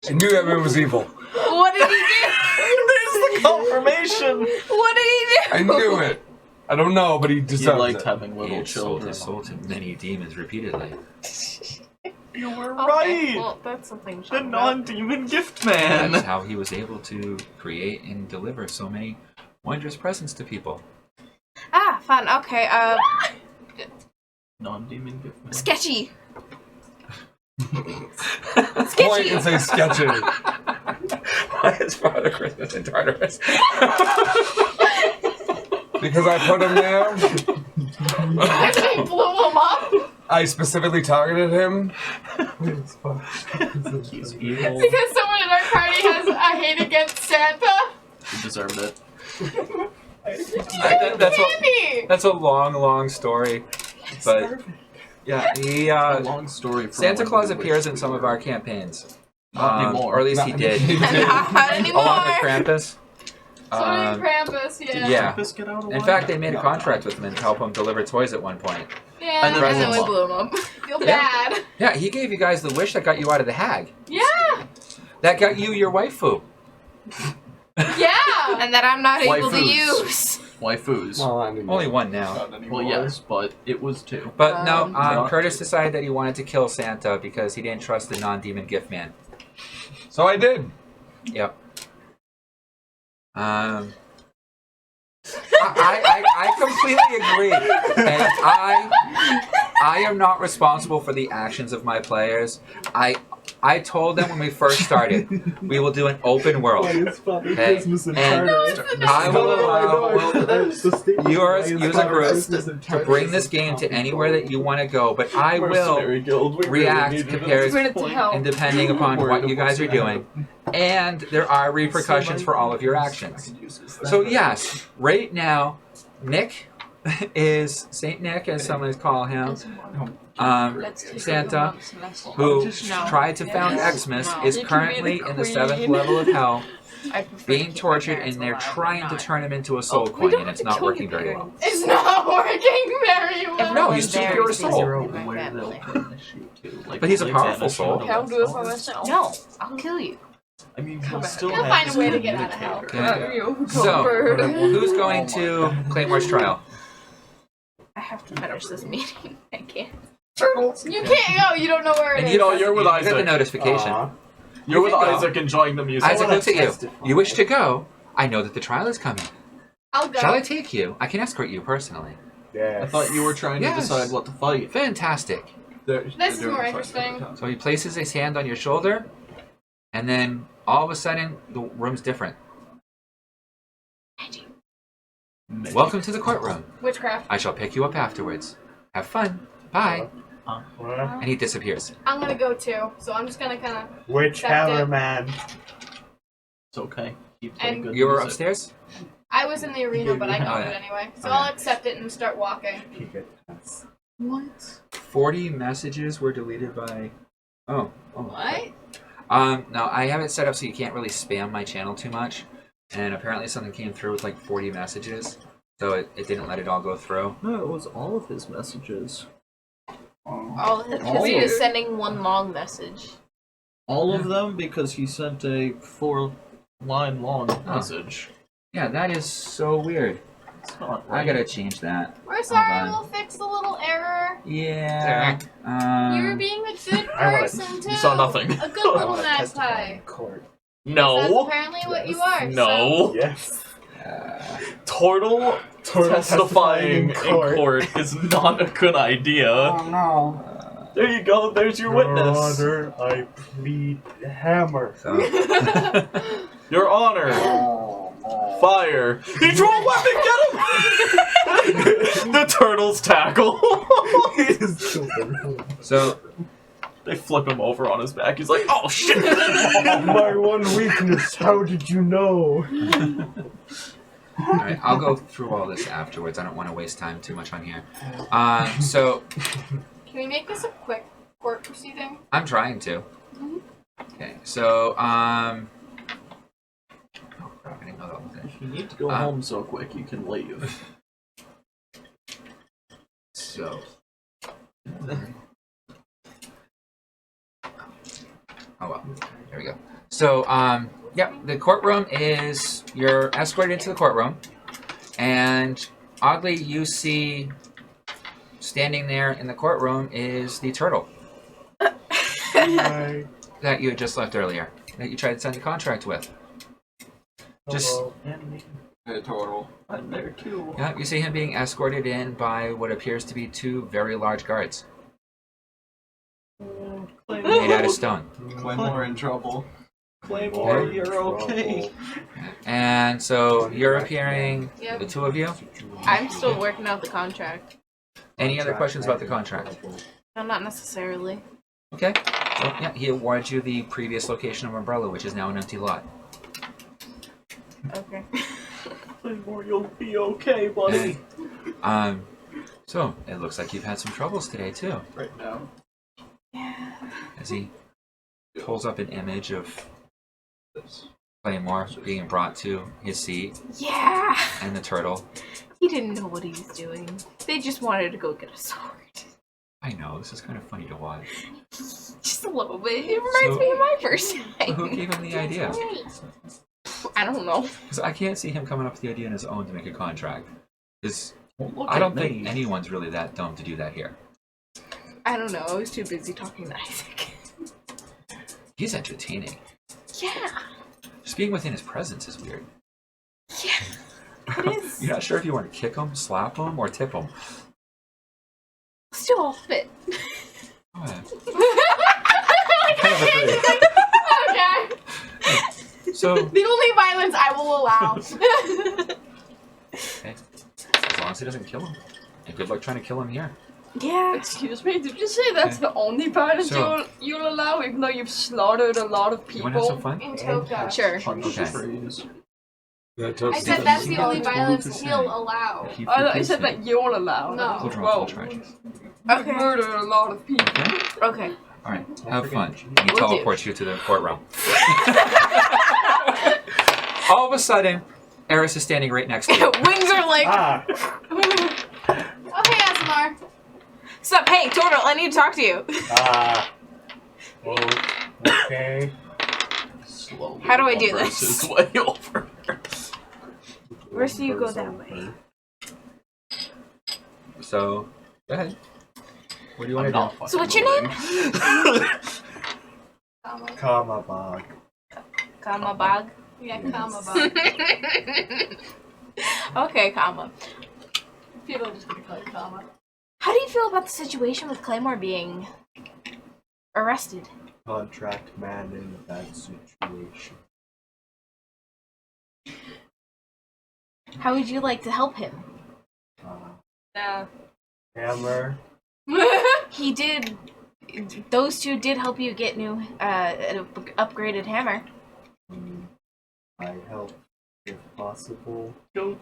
I knew that man was evil. What did he do? There's the confirmation! What did he do? I knew it. I don't know, but he He deserved liked it. having He little had sold children. his soul to many demons repeatedly. You were Okay, right! well, that's something. to The talk about. non-demon gift man! That's how he was able to create and deliver so many wondrous presents to people. Ah, fun. Okay. Non-demon gift man. Sketchy. Point and say sketchy. Why is Father Christmas in Tartarus? Because I put him there. Actually blew him up I specifically targeted him. He's evil. because someone in our party has a hate against Santa. He deserved it. That's a long story. But yeah, he A long story for Santa when Claus we were appears in some of our campaigns. Not anymore. Or at least he did. Not anymore. Along with Krampus. So did Krampus, yeah. Yeah. Krampus get out In alive? fact, they made a contract with him to help him deliver toys at one point. Yeah, And then And then we Presents. blew him up. feel bad. Yeah, he gave you guys the wish that got you out of the hag. Yeah, That got you your waifu. yeah. And that I'm not able to Waifus. use. Waifus. Well, I didn't Only know. one now. not anymore. Well, yes, but it was two. But no, not- Curtis decided that he wanted to kill Santa because he didn't trust the non-demon gift man. So I did. Yep. I completely agree, and I am not responsible for the actions of my players. I told them when we first started, we will do an open world. Okay? And I will allow yours use a group to bring this game to anywhere that you want to go, but I will react compared and depending upon what you guys are doing. And there are repercussions for all of your actions. So yes, right now, Nick is Saint Nick, as some call him. Santa, who tried to found Xmas, is You can be currently the in the queen. 7th level of hell, I prefer to being keep my tortured, parents and they're alive, trying to not. turn him into a soul We coin, don't and it's have to not kill working your very well. parents. It's not working very well. No, he's too Very pure a zero. soul. My Where they'll family. put the shoot to. Like, But he's a like powerful Vanish soul. on I'll the do it wall. for myself. No, I'll kill you. I mean, Come we'll on. still He'll have find this a way to get out of hell. communicator. So, who's going to Claymore's trial? I have to finish this meeting. I can't. You can't go. You don't know where it And is. you know, you're with you get the Isaac. notification. You're with You can go. Isaac enjoying the music. Isaac looks at you. testify. You wish to go? I know that the trial is coming. I'll go. Shall I take you? I can escort you personally. Yeah. I thought you were trying Yes. to decide what to fight. Fantastic. This is more interesting. So he places his hand on your shoulder, and then all of a sudden, the room's different. Welcome to the courtroom. Witchcraft. I shall pick you up afterwards. Have fun. Bye. And he disappears. I'm gonna go too, so I'm just gonna kind of. Witch That's hammer it. man. It's okay. Keep playing And good You were music. upstairs? I was in the arena, but I got Oh, it yeah. anyway, so Okay. I'll accept it and start walking. Keep it. What? 40 messages were deleted by... Oh. What? No, I have it set up so you can't really spam my channel too much. And apparently something came through with like 40 messages. So it didn't let it all go through. No, it was all of his messages. All because he was sending one long message. All of them because he sent a 4-line long message. Yeah, that is so weird. It's not I right. gotta change that. We're sorry, Hold on. we'll fix the little error. Yeah. You're being a good I wanna- person, too. You saw nothing. A good little magpie. Court. That's No. apparently what you are. No. Yes. Turtle testifying in court. court is not a good idea. no. There you go. There's your witness. Honor, I plead hammer. Your Honor. Fire. He drew a weapon. Get him. The turtles tackle. So, They flip him over on his back. He's like, oh shit. My one weakness. How did you know? alright, I'll go through all this afterwards. I don't want to waste time too much on here. So, Can we make this a quick court proceeding? I'm trying to. Okay, so, oh crap, I didn't know that was it. If you need to go home so quick, you can leave. So, oh well, there we go. So, yeah, the courtroom is, you're escorted into the courtroom, and oddly, you see standing there in the courtroom is the turtle Hi. that you had just left earlier, that you tried to sign the contract with. Just, Hello. Hey, total. I'm there too. yeah, you see him being escorted in by what appears to be 2 very large guards, made out of stone. Claymore in trouble. Claymore, Okay. you're okay. And so, you're appearing, Yep. the 2 of you. I'm still working out the contract. Any other questions about the contract? No, not necessarily. Okay. So, yeah, he awards you the previous location of Umbrella, which is now an empty lot. Okay. Claymore, you'll be okay, buddy. And, so, it looks like you've had some troubles today, too. Right now. As he pulls up an image of Claymore being brought to his seat, Yeah. and the turtle. He didn't know what he was doing. They just wanted to go get a sword. I know, this is kind of funny to watch. Just a little bit. It reminds me of my first So who time. gave him the idea? I don't know. Because I can't see him coming up with the idea on his own to make a contract. 'Cause Look I at don't me. think anyone's really that dumb to do that here. I don't know. I was too busy talking to Isaac. He's entertaining. Yeah. Just being within his presence is weird. Yeah. It is. You're not sure if you want to kick him, slap him, or tip him. Let's do all of it. Go ahead. Okay. So, The only violence I will allow. okay. As long as he doesn't kill him. And good luck trying to kill him here. Yeah. Excuse me, did you say that's the only violence So- you'll allow, even though you've slaughtered a lot of You want to have some people? fun? In Toka. Sure. Punch Okay. trees. I said that's the only violence he'll allow. He I forgives said me. that you'll allow. No. Hold on, Well, full charges. I've Okay. murdered a lot of people. Okay. Alright, have fun. And he Will do. teleports you to the courtroom. All of a sudden, Eris is standing right next to you. Wings are like, Ah. Okay, Asimar. stop. Hey, Turtle, I need to talk to you. Ah. Okay. Slowly How do I do lumbers this? his way over. Where's do you go that way? So, go ahead. What do you want to do? So what's your name? Kama bog. Kama Bog. Yeah, Kama bug. Okay, Kama. People are just gonna call you Kama. How do you feel about the situation with Claymore being arrested? Contract man in a bad situation. How would you like to help him? Nah. Hammer. He did. Those two did help you get new, an upgraded hammer. I help if possible.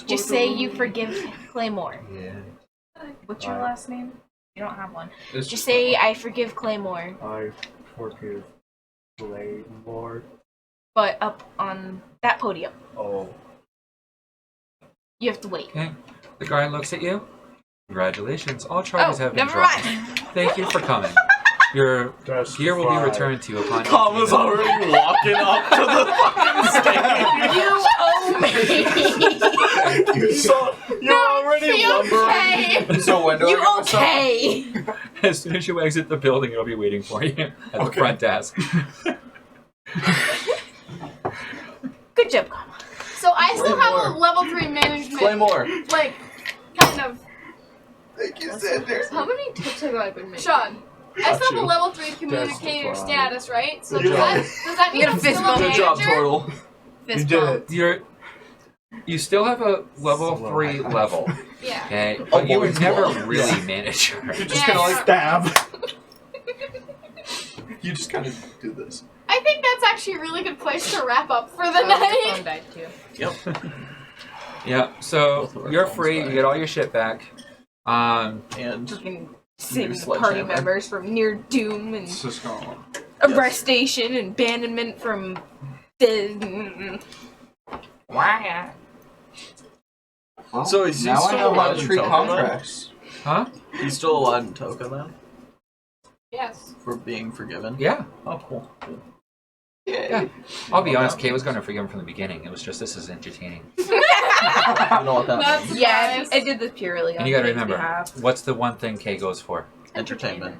Just say you forgive Claymore. Yeah. What's your last name? You don't have one. It's Just say I forgive Claymore, I forgive Blademore. but up on that podium. Oh. You have to wait. Okay. The guard looks at you. Congratulations. All charges have been never dropped. mind. Thank you for coming. Your gear will be Testify. returned to you upon. Kama's already walking up to the fucking stage. You owe me. So, you're already lumbering. Okay. So when do I You get myself? okay? As soon as you exit the building, it'll be waiting for you at the Okay. front desk. Good job, Kama. So I still have a Claymore. level 3 management. Claymore. Like, kind of. Thank you, Xander. How many tips have I been making? Sean, I still have a you. level 3 communicator Testify. status, right? So Good does that mean Get a I'm still fist a bump. Good job, manager? Turtle. Fist You did bump. it. You still have a level Slow 3 high. level, Yeah. okay? But you were boys never club. really Yeah. manager. You're just Yeah, kind of like yeah. stab. You just kind of do this. I think that's actually a really good place to wrap up for the night. Phone died too. Yep. Yeah, so Both of our you're phones free. You died. get all your shit back. And Fucking saving sledgehammer. party members from near doom and It's just going on. arrestation and abandonment from the. Why? Well, So is he now I still know how alive to in treat Toka, contracts. Huh? he's still alive in Toka then? Yes. For being forgiven? Yeah. Oh, cool. Good. Yeah. I'll be honest, Kay was going to forgive him from the beginning. It was just this is entertaining. You know what that That's means. Yeah, nice. I did this purely on And you got to Kate's remember, behalf. what's the one thing Kay goes for? Entertainment.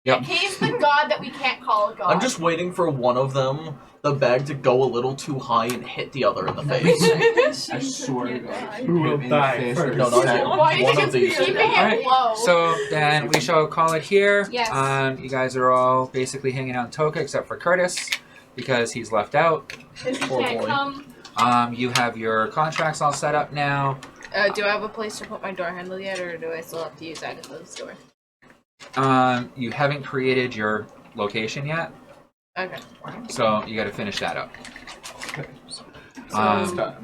Yep. He's the god that we can't call a god. I'm just waiting for one of them, the bag, to go a little too high and hit the other in the face. I swear to God. Who will Hit me in the die face first? with No, not a you. Why do you One think of these keeping two. it Alright, low? So then we shall call it here. Yes. You guys are all basically hanging out in Toka except for Curtis because he's left out. Because he Poor can't boy. come. You have your contracts all set up now. Do I have a place to put my door handle yet, or do I still have to use Agatha's door? You haven't created your location yet, Okay. so you got to finish that up. Okay, so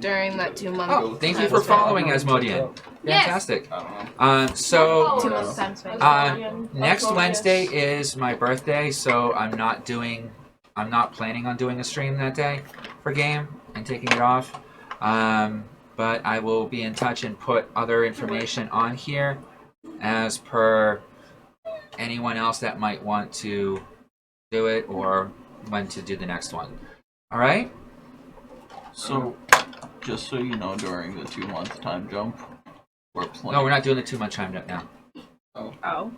During that 2 month. Oh, thank you for following Asmodean. Yes. Fantastic. I don't know. So 2 months time spent. next Wednesday is my birthday, so I'm not planning on doing a stream that day for game and taking it off. But I will be in touch and put other information on here as per anyone else that might want to do it or when to do the next one. All right? So, just so you know, during the 2-month time jump, we're playing. No, we're not doing the 2 month time now. Oh.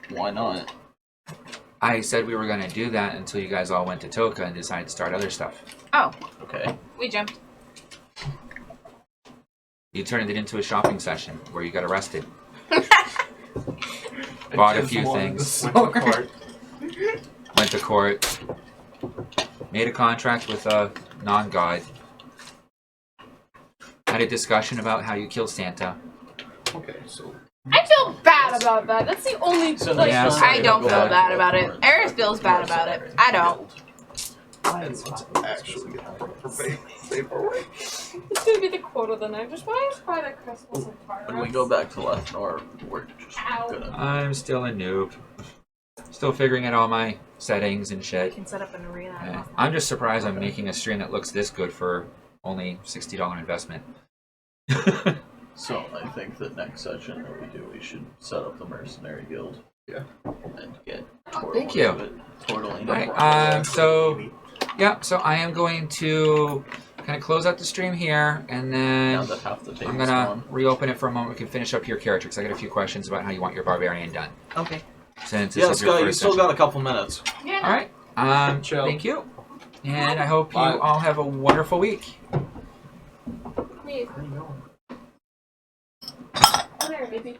Why not? I said we were going to do that until you guys all went to Toka and decided to start other stuff. Oh, Okay. we jumped. You turned it into a shopping session where you got arrested. Bought a few things. Went to court. Went to court. Made a contract with a non-god. Had a discussion about how you kill Santa. Okay, so I feel bad about that. That's the only So like, Yeah, I don't go feel back bad to about the it. court. Eris feels bad about it. I don't. actually for paperwork. It's gonna be the quote of the night. Just why is by the Christmas and fire? When we go back to Lethnor, we're just Ow. gonna. I'm still a noob. Still figuring out all my settings and I shit. can set up an arena. Yeah. I'm just surprised I'm making a stream that looks this good for only $60 investment. So I think the next session that we do, we should set up the mercenary guild. Yeah. And get. Thank you. Totally. Alright, so yeah, so I am going to kind of close out the stream here, and Now then that half the I'm table's gonna gone. reopen it for a moment. We can finish up your character because I got a few questions about how you want your barbarian done. Okay. Since this Yeah, is your Scott, you first still session. got a couple minutes. Yeah, All right. Chill. Thank you, and I hope you Bye. all have a wonderful week. Wait. There, baby.